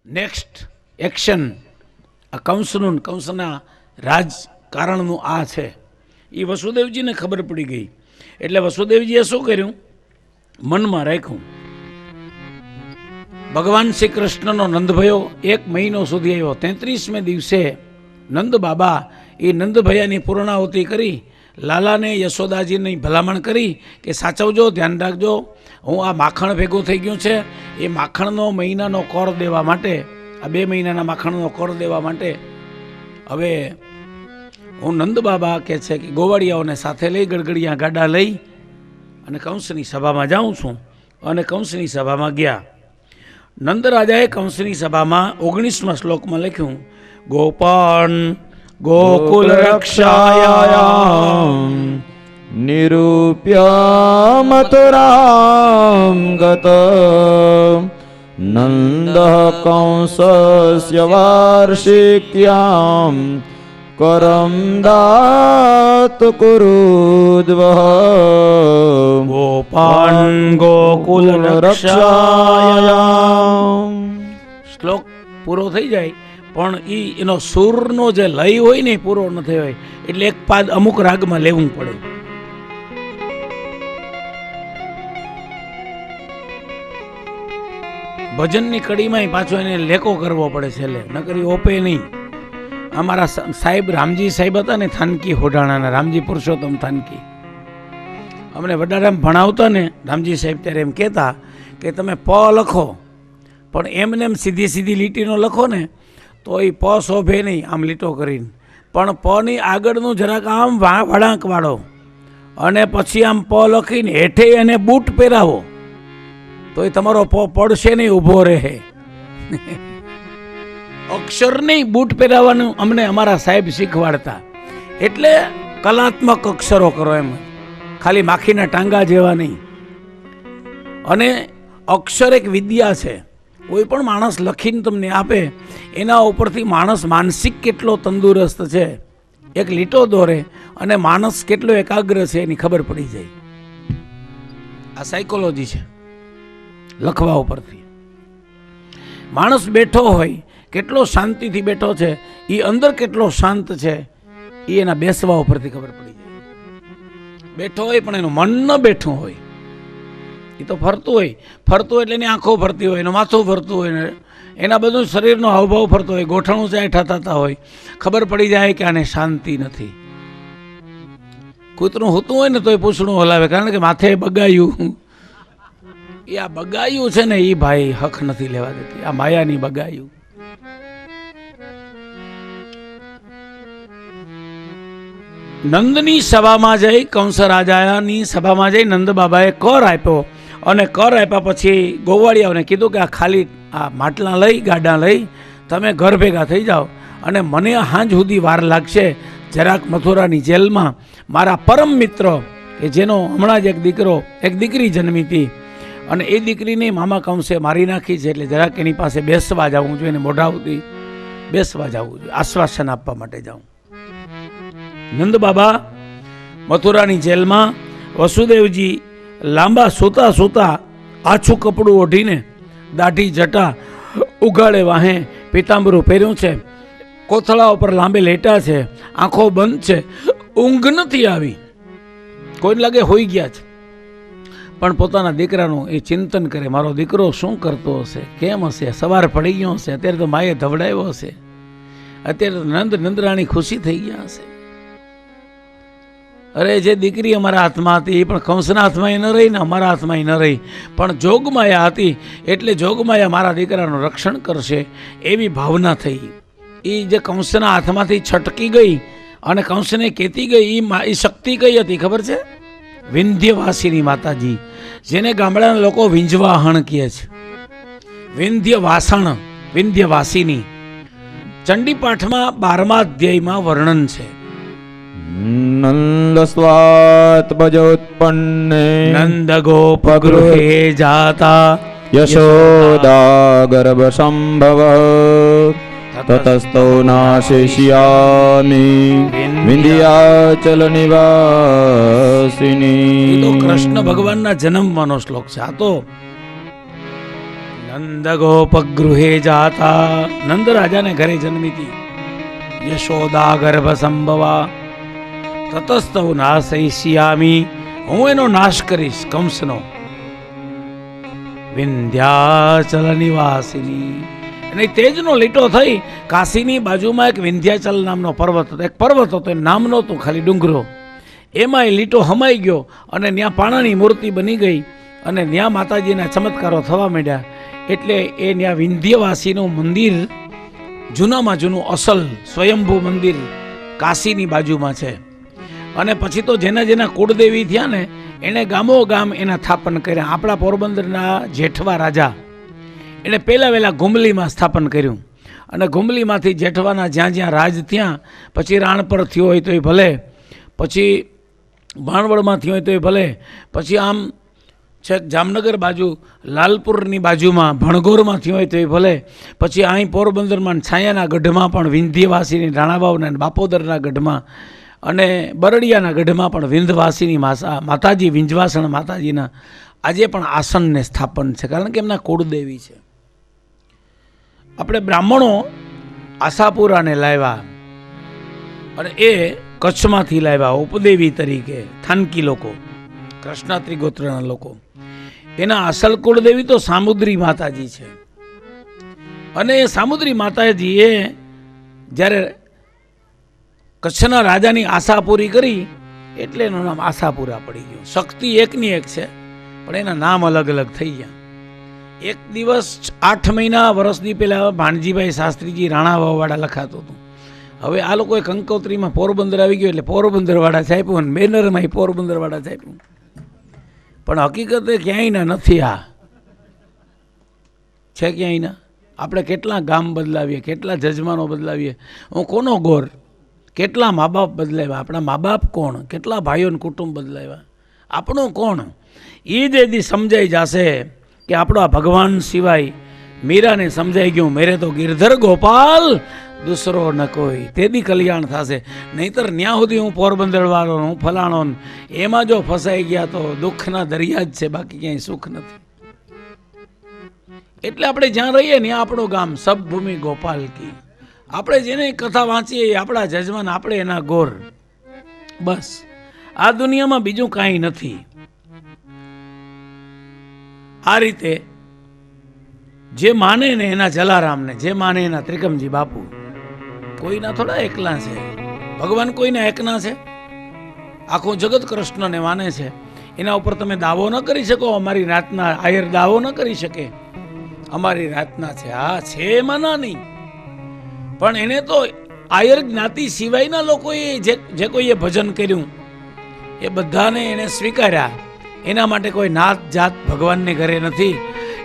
Next action આ કંસના રાજકારણનું આ છે. એ વસુદેવજીને ખબર પડી ગઈ એટલે વસુદેવજીએ શું કર્યું, મનમાં રાખ્યું. ભગવાન શ્રી કૃષ્ણનો નંદભયો 1 મહિનો સુધી આવ્યો. 33મે દિવસે નંદ બાબા એ નંદભયાની પૂર્ણાહુતિ કરી લાલાને યશોદાજીની ભલામણ કરી કે સાચવજો, ધ્યાન રાખજો, હું આ માખણ ભેગું થઈ ગયું છે, એ માખણનો મહિનાનો કર દેવા માટે, આ 2 મહિનાના માખણનો કર દેવા માટે હવે હું નંદ બાબા કહે છે કે ગોવાળિયાઓને સાથે લઈ ગડગડિયા ગાડા લઈ અને કંસની સભામાં જાઉં છું. અને કંસની સભામાં ગયા. નંદ રાજાએ કંસની સભામાં 19મા શ્લોકમાં લખ્યું, ગોપાન ગોકુલ રક્ષાયામ નિરૂપ્ય મથુરામ ગત નંદ કંસસ્ય વાર્ષિક્યામ કરમ દાત કુરુદ્વઃ ગોપાન ગોકુલ રક્ષાયામ. શ્લોક પૂરો થઈ જાય પણ એનો સૂરનો જે લય હોય ને પૂરો ન થયો હોય એટલે એક પાદ અમુક રાગમાં લેવું પડે. ભજનની કડીમાં પાછો એને લેકો કરવો પડે છેલ્લે, નકરી ઓપે નહીં. અમારા સાહેબ રામજી સાહેબ હતા ને, થાનકી હોડાણાના રામજી પુરુષોત્તમ થાનકી, અમને વડારામ ભણાવતા ને રામજી સાહેબ ત્યારે એમ કહેતા કે તમે પ લખો પણ એમને એમ સીધી સીધી લીટીનો લખો ને તો એ પ શોભે નહીં આમ લીટો કરીને, પણ પની આગળનું જરાક આમ વળાંક વાળો અને પછી આમ પ લખીને હેઠે એને બૂટ પહેરાવો તો એ તમારો પ પડશે નહીં, ઊભો રહે. અક્ષર નહીં, બૂટ પહેરાવાનું અમને અમારા સાહેબ શીખવાડતા. એટલે કલાત્મક અક્ષરો કરો એમ, ખાલી માખીના ટાંગા જેવા નહીં. અને અક્ષર એક વિદ્યા છે. કોઈ પણ માણસ લખીને તમને આપે એના ઉપરથી માણસ માનસિક કેટલો તંદુરસ્ત છે, એક લીટો દોરે અને માણસ કેટલો એકાગ્ર છે એની ખબર પડી જાય. આ સાયકોલોજી છે લખવા ઉપરથી. માણસ બેઠો હોય કેટલો શાંતિથી બેઠો છે, એ અંદર કેટલો શાંત છે એ એના બેસવા ઉપરથી ખબર પડી જાય. બેઠો હોય પણ એનું મન ન બેઠું હોય, એ તો ફરતું હોય એટલે એની આંખો ફરતી હોય, એનું માથું ફરતું હોય, એના બધું શરીરનો હાવભાવ ફરતો હોય, ગોઠણું ચાઠા થતા હોય, ખબર પડી જાય કે આને શાંતિ નથી. કૂતરું હોતું હોય ને તોય પૂછડું હલાવે, કારણ કે માથે બગાયું. એ આ બગાયું છે ને એ ભાઈ હક નથી લેવા દેતી, આ માયાની બગાયું. નંદની સભામાં જઈ, કંસ રાજાની સભામાં જઈ નંદ બાબાએ કર આપ્યો અને કર આપ્યા પછી ગોવાળિયાઓને કીધું કે આ ખાલી આ માટલા લઈ ગાડા લઈ તમે ઘર ભેગા થઈ જાઓ અને મને હાંજ સુધી વાર લાગશે. જરાક મથુરાની જેલમાં મારા પરમ મિત્ર કે જેનો હમણાં જ એક દીકરી જન્મી હતી અને એ દીકરીને મામા કંસે મારી નાખી છે, એટલે જરાક એની પાસે બેસવા જવું જોઈએ, એને મોઢા સુધી બેસવા જવું જોઈએ, આશ્વાસન આપવા માટે જાઉં. નંદ બાબા મથુરાની જેલમાં, વસુદેવજી લાંબા સૂતા સૂતા આછું કપડું ઓઢીને, દાઢી જટા ઉગાડે વાહે પીતાંબરું પહેર્યું છે, કોથળા ઉપર લાંબે લેટા છે, આંખો બંધ છે, ઊંઘ નથી આવી. કોઈને લાગે હોઈ ગયા છે પણ પોતાના દીકરાનું એ ચિંતન કરે, મારો દીકરો શું કરતો હશે, કેમ હશે, સવાર પડી ગયો હશે, અત્યારે તો માએ ધવડાવ્યો હશે, અત્યારે તો નંદરાણી ખુશી થઈ ગયા હશે. અરે જે દીકરી અમારા હાથમાં હતી એ પણ કંસના હાથમાં ન રહી ને અમારા હાથમાં ન રહી, પણ જોગમાયા હતી એટલે જોગમાયા મારા દીકરાનું રક્ષણ કરશે એવી ભાવના થઈ. એ જે કંસના હાથમાંથી છટકી ગઈ અને કંસને કહેતી ગઈ એ શક્તિ કઈ હતી ખબર છે? વિંધ્યવાસીની માતાજી, જેને ગામડાના લોકો વિંજવાહણ કહે છે. વિંધ્યવાસણ, વિંધ્યવાસીની ચંડીપાઠમાં 12મા અધ્યાયમાં વર્ણન છે. નંદ સ્વાત્મજોત્પન્ને નંદ ગોપ ગૃહે જાતા યશોદા ગર્ભ સંભવ તતસ્તો નાશિષ્યામિ વિંધ્યાચલ નિવાસિની. તો કૃષ્ણ ભગવાનના જન્મવાનો શ્લોક છે. આ તો નંદ ગોપ ગૃહે જાતા, નંદ રાજાને ઘરે જન્મી હતી. યશોદા ગર્ભ સંભવા તતસ્તવ નાશયિષ્યામિ, હું એનો નાશ કરીશ કંસનો. વિંધ્યાચલ નિવાસિની, અને તેજનો લીટો થઈ કાશીની બાજુમાં એક વિંધ્યાચલ નામનો પર્વત હતો. એક પર્વત હતો, એ નામ નહોતું, ખાલી ડુંગરો. એમાં એ લીટો હમાઈ ગયો અને ત્યાં પાણાની મૂર્તિ બની ગઈ અને ત્યાં માતાજીના ચમત્કારો થવા માંડ્યા. એટલે એ ત્યાં વિંધ્યવાસીનું મંદિર જૂનામાં જૂનું અસલ સ્વયંભૂ મંદિર કાશીની બાજુમાં છે. અને પછી તો જેના જેના કુળદેવી થયા ને એણે ગામો ગામ એના સ્થાપન કર્યા. આપણા પોરબંદરના જેઠવા રાજા એણે પહેલાં વહેલા ઘુમલીમાં સ્થાપન કર્યું, અને ઘુમલીમાંથી જેઠવાના જ્યાં જ્યાં રાજ થયા, પછી રાણપર થયો હોય તો એ ભલે, પછી ભાણવડમાં થયો હોય તો એ ભલે, પછી આમ છેક જામનગર બાજુ લાલપુરની બાજુમાં ભણગોરમાં થયો હોય તો એ ભલે, પછી અહીં પોરબંદરમાં છાયાના ગઢમાં પણ વિંધ્યવાસીની રાણાવાવના બાપોદરના ગઢમાં અને બરડિયાના ગઢમાં પણ વિંધવાસીની માતાજી વિંધવાસણ માતાજીના આજે પણ આસનને સ્થાપન છે, કારણ કે એમના કુળદેવી છે. આપણે બ્રાહ્મણો આશાપુરાને લાવ્યા અને એ કચ્છમાંથી લાવ્યા ઉપદેવી તરીકે. થાનકી લોકો, કૃષ્ણાત્રી ગોત્રના લોકો, એના અસલ કુળદેવી તો સામુદ્રી માતાજી છે. અને એ સામુદ્રી માતાજી એ જ્યારે કચ્છના રાજાની આશા પૂરી કરી એટલે એનું નામ આશાપુરા પડી ગયું. શક્તિ એકની એક છે, પણ એના નામ અલગ અલગ થઈ ગયા. એક દિવસ 8 મહિના વર્ષની પહેલા ભાણજીભાઈ શાસ્ત્રીજી રાણાવાવાળા લખાતું હતું. હવે આ લોકોએ કંકોત્રીમાં પોરબંદર આવી ગયો એટલે પોરબંદરવાળા છાપ્યું અને બેનરમાં પોરબંદરવાળા છાપ્યું, પણ હકીકતે ક્યાંયના નથી. આ છે ક્યાંયના. આપણે કેટલા ગામ બદલાવીએ, કેટલા જજમાનો બદલાવીએ, હું કોનો ગોર, કેટલા મા બાપ બદલાવ્યા, આપણા મા બાપ કોણ, કેટલા ભાઈઓને કુટુંબ બદલાવ્યા, આપણું કોણ. એ જ એદી સમજાઈ જશે કે આપણો આ ભગવાન સિવાય. મીરાને સમજાઈ ગયું, મેરે તો ગિરધર ગોપાલ દૂસરો ન કોઈ, તેદી કલ્યાણ થશે. નહીતર ન્યા સુધી હું પોરબંદરવાળો, હું ફલાણો, એમાં જો ફસાઈ ગયા તો દુઃખના દરિયા જ છે, બાકી ક્યાંય સુખ નથી. એટલે આપણે જ્યાં રહીએ ને આપણું ગામ સબભૂમિ ગોપાલ કી. આપણે જેને કથા વાંચીએ આપણા જજમાન, આપણે એના ગોર. બસ આ દુનિયામાં બીજું કાંઈ નથી. આ રીતે જે માને ને એના જલારામને, જે માને એના ત્રિકમજી બાપુ. કોઈના થોડા એકલા છે ભગવાન, કોઈના એકના છે. આખું જગત કૃષ્ણને માને છે. એના ઉપર તમે દાવો ન કરી શકો. અમારી રાતના આયર દાવો ન કરી શકે અમારી રાતના છે. હા છે, એમાં ના નહીં, પણ એને તો આયર જ્ઞાતિ સિવાયના લોકોએ જે કોઈએ ભજન કર્યું એ બધાને એને સ્વીકાર્યા. એના માટે કોઈ નાત જાત ભગવાનને ઘરે નથી.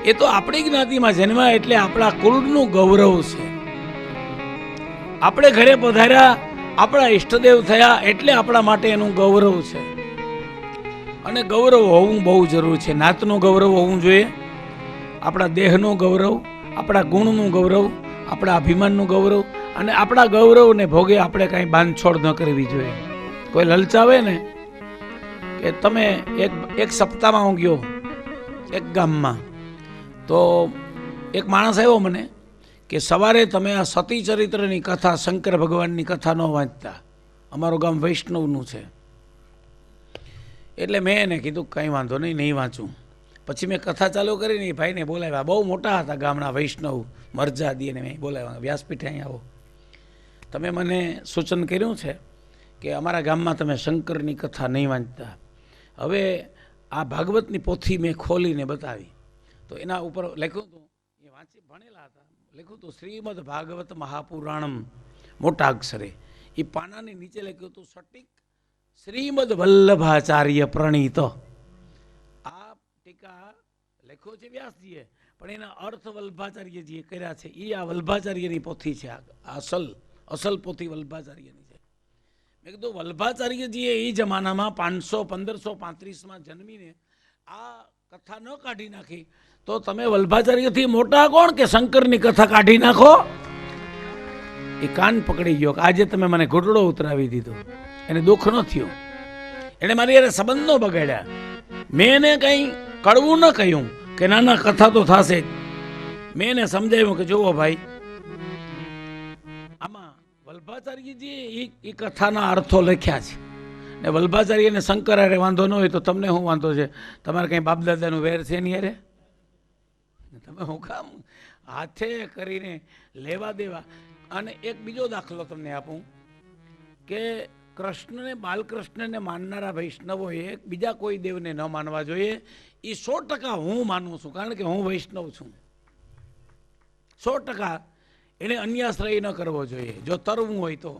એ તો આપણી જ્ઞાતિમાં જન્મ્યા એટલે આપણા કુળનું ગૌરવ છે. આપણે ઘરે પધાર્યા, આપણા ઈષ્ટદેવ થયા એટલે આપણા માટે એનું ગૌરવ છે. અને ગૌરવ હોવું બહુ જરૂર છે. નાતનું ગૌરવ હોવું જોઈએ, આપણા દેહનું ગૌરવ, આપણા ગુણનું ગૌરવ, આપણા અભિમાનનું ગૌરવ. અને આપણા ગૌરવને ભોગે આપણે કાંઈ બાંધછોડ ન કરવી જોઈએ. કોઈ લલચાવે ને કે તમે એક સપ્તાહમાં હું ગયો એક ગામમાં, તો એક માણસ આવ્યો મને કે સવારે તમે આ સતી ચરિત્રની કથા, શંકર ભગવાનની કથા ન વાંચતા, અમારું ગામ વૈષ્ણવનું છે. એટલે મેં એને કીધું કંઈ વાંધો નહીં, નહીં વાંચું. પછી મેં કથા ચાલુ કરીને એ ભાઈને બોલાવ્યા. બહુ મોટા હતા ગામના વૈષ્ણવ, મરજાદીને મેં બોલાવ્યા. વ્યાસપીઠે અહીં આવો, તમે મને સૂચન કર્યું છે કે અમારા ગામમાં તમે શંકરની કથા નહીં વાંચતા. હવે આ ભાગવતની પોથી મેં ખોલીને બતાવી તો એના ઉપર લખ્યું હતું, એ વાંચી ભણેલા હતા, લખ્યું હતું શ્રીમદ ભાગવત મહાપુરાણમ મોટા અક્ષરે. એ પાનાની નીચે લખ્યું હતું સટીક શ્રીમદ વલ્લભાચાર્ય પ્રણીત. આ ટીકા લખ્યો છે વ્યાસજીએ, પણ એના અર્થ વલ્લભાચાર્યજીએ કર્યા છે. એ આ વલ્લભાચાર્યની પોથી છે. આ અસલ પોથી વલ્લભાચાર્યની છે. મેં કીધું વલ્લભાચાર્યજીએ એ જમાનામાં 1535માં જન્મીને આ કથા ન કાઢી નાખી તો તમે વલ્લભાચાર્યથી મોટા કોણ કે શંકરની કથા કાઢી નાખો. એ કાન પકડી ગયો કે આજે તમે મને ઘૂંટડો ઉતરાવી દીધો. એને દુઃખ ન થયું, એને મારી યારે સંબંધ ન બગાડ્યા. મેં એને કંઈ કડવું ન કહ્યું કે ના ના કથા તો થશે જ. મેં એને સમજાવ્યું કે જુઓ ભાઈ, આમાં વલ્ભાચાર્યજી એ કથાના અર્થો લખ્યા છે ને વલ્ભાચાર્યને શંકરારે વાંધો ન હોય તો તમને શું વાંધો છે? તમારે કંઈ બાપદાદાનું વેર છે નહીં અરે? તમે હું કામ હાથે કરીને લેવા દેવા? અને એક બીજો દાખલો તમને આપું કે કૃષ્ણને, બાલકૃષ્ણને માનનારા વૈષ્ણવોએ બીજા કોઈ દેવને ન માનવા જોઈએ. એ 100% હું માનું છું, કારણ કે હું વૈષ્ણવ છું. 100% એને અન્યાશ્રય ન કરવો જોઈએ જો તરવું હોય તો.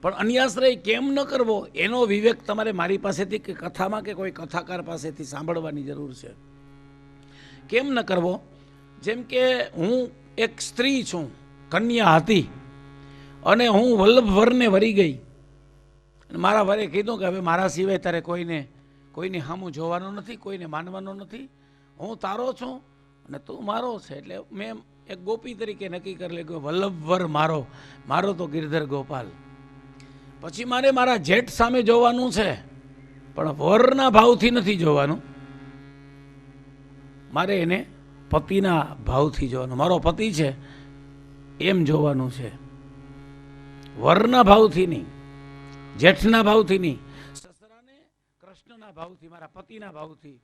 પણ અન્યાશ્રય કેમ ન કરવો એનો વિવેક તમારે મારી પાસેથી કે કથામાં કે કોઈ કથાકાર પાસેથી સાંભળવાની જરૂર છે. કેમ ન કરવો? જેમ કે હું એક સ્ત્રી છું, કન્યા હતી, અને હું વલ્લભવરને વરી ગઈ. મારા વરે કીધું કે હવે મારા સિવાય તારે કોઈને સામું જોવાનું નથી, કોઈને માનવાનું નથી. હું તારો છું અને તું મારો છે. એટલે મેં એક ગોપી તરીકે નક્કી કરી લીધું, વલ્લભવર મારો તો ગિરધર ગોપાલ. પછી મારે મારા જેઠ સામે જોવાનું છે, પણ વરના ભાવથી નથી જોવાનું. મારે એને પતિના ભાવથી જોવાનું. મારો પતિ છે એમ જોવાનું છે, વરના ભાવથી નહીં, જેઠના ભાવથી નહીં. સસરાને કૃષ્ણના ભાવથી, મારા પતિના ભાવથી,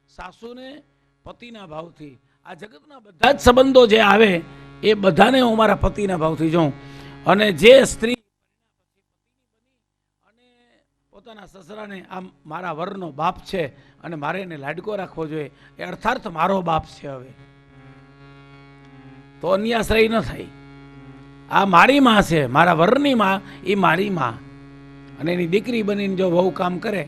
સાસુને પતિના ભાવથી. આ જગતના બધા જ સંબંધો જે આવે એ બધાને હું મારા પતિના ભાવથી જોઉં. અને જે સ્ત્રી અને પોતાના સસરાને આમ મારા વરનો બાપ છે અને મારે એને લાડકો રાખવો જોઈએ, એ અર્થાર્થ મારો બાપ છે. હવે તો અન્યાશ્રય ન થાય. આ મારી માં છે, મારા વરની માં, એ મારી માં. અને એની દીકરી બનીને જો વહુ કામ કરે,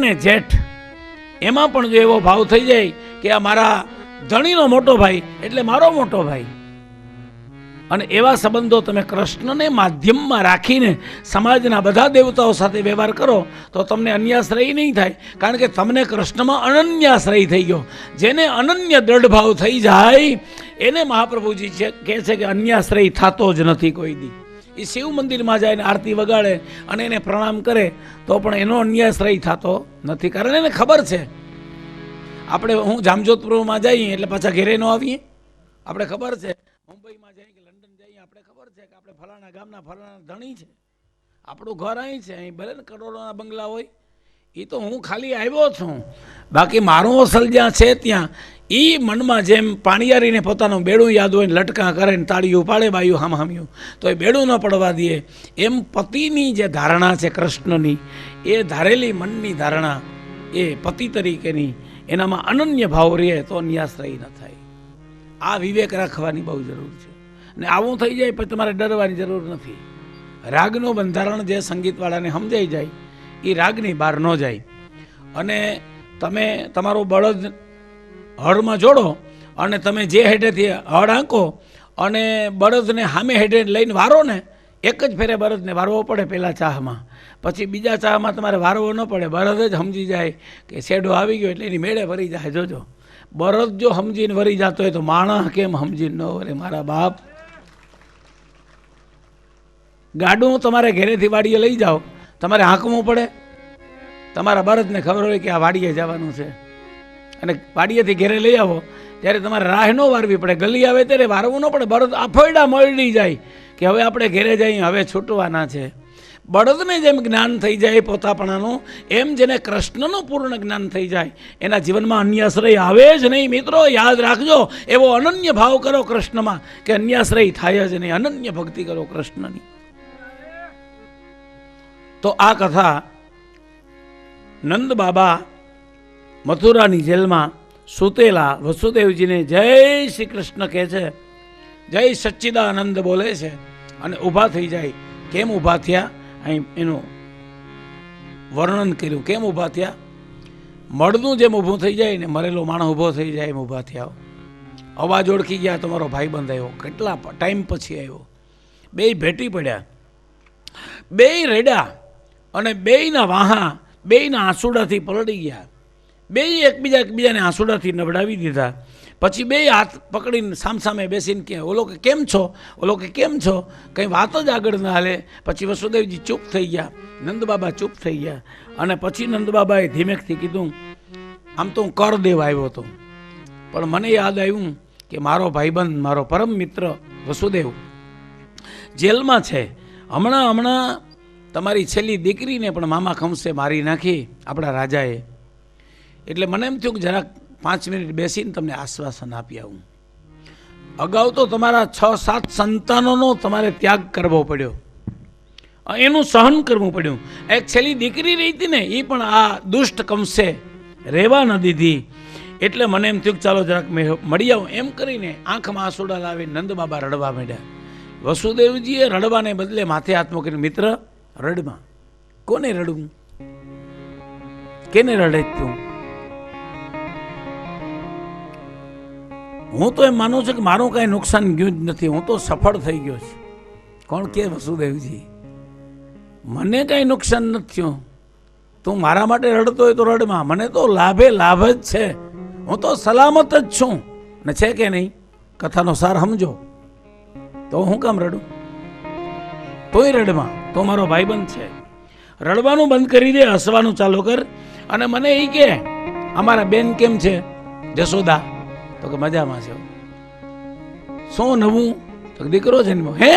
ને જેઠ એમાં પણ જો એવો ભાવ થઈ જાય કે આ મારા ધણીનો મોટો ભાઈ એટલે મારો મોટો ભાઈ, અને એવા સંબંધો તમે કૃષ્ણને માધ્યમમાં રાખીને સમાજના બધા દેવતાઓ સાથે વ્યવહાર કરો તો તમને અન્યાશ્રય નહીં થાય. કારણ કે તમને કૃષ્ણમાં અનન્યાશ્રય થઈ ગયો. જેને અનન્ય દ્રઢ ભાવ થઈ જાય એને મહાપ્રભુજી કહે છે કે અન્યાશ્રય થતો જ નથી કોઈ દી. એ શિવ મંદિરમાં જાય ને આરતી વગાડે અને એને પ્રણામ કરે તો પણ એનો અન્યાશ્રય થતો નથી. કારણ એને ખબર છે આપણે હું જામજોધપુરમાં જઈએ એટલે પાછા ઘેરે ન આવીએ. આપણે ખબર છે મુંબઈમાં જઈએ કે લંડન જઈએ, આપણે ખબર છે કે આપણે ફલાણા ગામના ફલાણા ધણી છે, આપણું ઘર અહીં છે, અહીં ભલે ને કરોડોના બંગલા હોય. એ તો હું ખાલી આવ્યો છું, બાકી મારું અસલ જ્યાં છે ત્યાં એ મનમાં જેમ પાણીયારીને પોતાનું બેડું યાદ હોય ને લટકા કરે ને તાળીયું પાડે બાયું હામહામ્યું તો એ બેડું ન પડવા દે, એમ પતિની જે ધારણા છે કૃષ્ણની, એ ધારેલી મનની ધારણા એ પતિ તરીકેની એનામાં અનન્ય ભાવ રહે તો અન્યાશ્રય ન થાય. આ વિવેક રાખવાની બહુ જરૂર છે. ને આવું થઈ જાય પછી તમારે ડરવાની જરૂર નથી. રાગનું બંધારણ જે સંગીતવાળાને સમજાઈ જાય એ રાગની બહાર ન જાય. અને તમે તમારો બળદ હળમાં જોડો અને તમે જે હેડેથી હળ આંકો અને બળદને સામે હેડે લઈને વારો ને, એક જ ફેરે બળદને વારવો પડે પહેલાં ચાહમાં, પછી બીજા ચાહમાં તમારે વારવો ન પડે. બળદ જ સમજી જાય કે શેડો આવી ગયો એટલે એની મેળે ભરી જાય. જોજો, બળદ જો સમજીને વરી જતો હોય તો માણસ કેમ સમજીને ન વરે? મારા બાપ, ગાડું તમારે ઘરેથી વાડીએ લઈ જાઓ, તમારે હાંકવું પડે. તમારા બળદને ખબર હોય કે આ વાડીએ જવાનું છે અને વાડીએથી ઘેરે લઈ આવો ત્યારે તમારે રાહ ન વારવી પડે. ગલી આવે ત્યારે વારવું ન પડે. બળદ આફોયડા મળી જાય કે હવે આપણે ઘેરે જઈએ, હવે છૂટવાના છે. બળદને જેમ જ્ઞાન થઈ જાય પોતાપણાનું, એમ જેને કૃષ્ણનું પૂર્ણ જ્ઞાન થઈ જાય એના જીવનમાં અન્યાશ્રય આવે જ નહીં. મિત્રો યાદ રાખજો, એવો અનન્ય ભાવ કરો કૃષ્ણમાં કે અન્યાશ્રય થાય જ નહીં. અનન્ય ભક્તિ કરો કૃષ્ણની. તો આ કથા નંદ બાબા મથુરાની જેલમાં સૂતેલા વસુદેવજીને જય શ્રી કૃષ્ણ કહે છે, જય સચ્ચિદાનંદ બોલે છે અને ઊભા થઈ જાય. કેમ ઊભા થયા અહીં એનું વર્ણન કર્યું. કેમ ઊભા થયા? મળનું જેમ ઊભું થઈ જાય ને, મરેલો માણસ ઊભો થઈ જાય એમ ઊભા થયા. અવાજ ઓળખી ગયા, તમારો ભાઈબંધ આવ્યો, કેટલા ટાઈમ પછી આવ્યો. બે ભેટી પડ્યા, બે રેડા અને બેયના વાહા બેયના આંસુડાથી પલળી ગયા. બે એકબીજાને આંસુડાથી નવડાવી દીધા. પછી બે હાથ પકડીને સામસામે બેસીને કે ઓલો કે કેમ છો, ઓલો કે કેમ છો, કંઈ વાત જ આગળ ના હાલે. પછી વસુદેવજી ચૂપ થઈ ગયા, નંદબાબા ચૂપ થઈ ગયા. અને પછી નંદબાબાએ ધીમેકથી કીધું, આમ તો હું કર દેવા આવ્યો હતો, પણ મને યાદ આવ્યું કે મારો ભાઈબંધ, મારો પરમ મિત્ર વસુદેવ જેલમાં છે. હમણાં તમારી છેલ્લી દીકરીને પણ મામા ખમસે મારી નાખી આપણા રાજાએ. એટલે મને એમ થયું કે જરાક 5 મિનિટ બેસીને તમને આશ્વાસન આપી આવું. અગાઉ તો તમારા 6-7 સંતાનોનો તમારે ત્યાગ કરવો પડ્યો, એનું સહન કરવું પડ્યું. એક છેલ્લી દીકરી રહી હતી ને, એ પણ આ દુષ્ટ કંસે રહેવા ન દીધી. એટલે મને એમ થયું કે ચાલો જરાક મેં મળી આવું. એમ કરીને આંખમાં આંસુડા લાવી નંદબાબા રડવા માંડ્યા. વસુદેવજીએ રડવાને બદલે માથે હાથ મૂકીને, મિત્ર રડમાં કોને રડવું, કેને રડે તું? હું તો એમ માનું છું કે મારું કાંઈ નુકસાન ગયું જ નથી, હું તો સફળ થઈ ગયો છું. કોણ કે વસુદેવજી મને કાંઈ નુકસાન નથી થયું, તું મારા માટે રડતો હોય તો રડમાં, મને તો લાભે લાભ જ છે, હું તો સલામત જ છું. ને છે કે નહીં, કથાનો સાર સમજો તો હું કામ રડું? તોય રડમાં, તો મારો ભાઈબંધ છે. રડવાનું બંધ કરી દે, હસવાનું ચાલુ કર. અને મને એ કે અમારા બેન કેમ છે જશોદા? તો કે મજામાં છે. શું નવું? તો દીકરો જન્મ્યો. હે,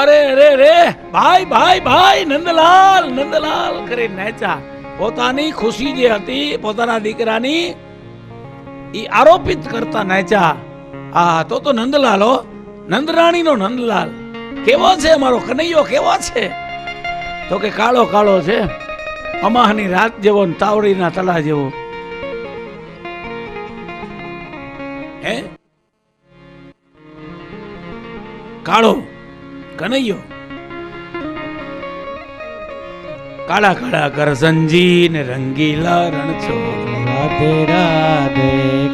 અરે રે રે, ભાઈ ભાઈ ભાઈ, નંદલાલ નંદલાલ કરી નાચ્યા. પોતાની ખુશી જે હતી પોતાના દીકરાની, એ આરોપિત કરતા નાચ્યા. હા, તો નંદલાલ હો, નંદરાણીનો નંદલાલ. કેવો છે અમારો કનૈયો, કેવો છે? તો કે કાળો કાળો છે, અમાહની રાત જેવો ને તાવડીના તળા જેવો. હે, કાળો કનૈયો, કાળા કાળા કરસનજી ને રંગીલા રણછોડ. રાધે રાધે,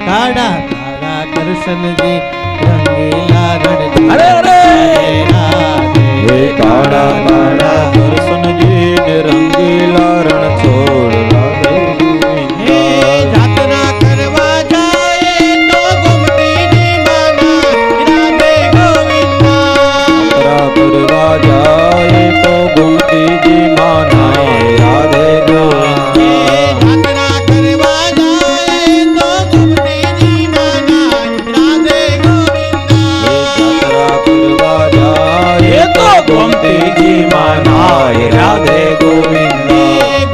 કાળા કાળા કરસનજી રંગીલા રણછોડ. અરે અરે, હે કાળા કાળા કરસનજી ને રંગીલા રણછોડ. રાધે હે જાતરા કરવા જાય તો ગોમતીજી માના, રાધે ગોવિંદા. કરવા જાય તો ગોમતીજી માના, રાધે ગોવિંદા. જાતરા કરવા જાય તો ગોમતીજી માના, રાધે ગોવિંદા. યાત્રા કરવા જાય એ તો ગોમતીજી માના, રાધે ગોવિંદા.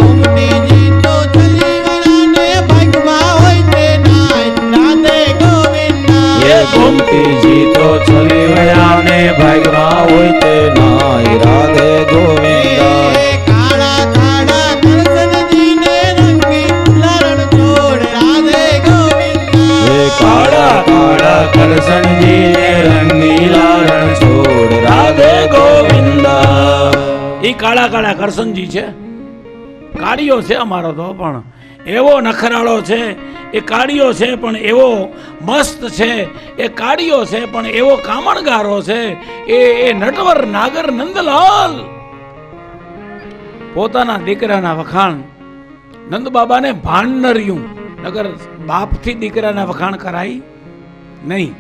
ગોમતીજી તો ચલીવરાને ભાગમાં હોય તે નાય, રાધે ગોવિંદા. એ ગોમતીજી તો ચલી વયાને ભાગમાં હોય તે નાય, રાધે ગોવિંદા. કાળા કાળા કરસનજીને રંગીલા રણછોડ, રાધે ગોવિંદા. હે કાળા કાળા કરસનજી ને રંગીલા રણછોડ. રાધે ગોવિંદા. એ કાળા કાળા કરસનજી છે, કાળિયો છે અમારો તો, પણ એવો નખરાળો છે. એ કાળિયો છે પણ એવો મસ્ત છે. એ કાળિયો છે પણ એવો કામણગારો છે. એ નટવર નાગર નંદલાલ. પોતાના દીકરાના વખાણ નંદબાબાને ભાન ન રહ્યું, નગર બાપથી દીકરાના વખાણ કરાય નહીં.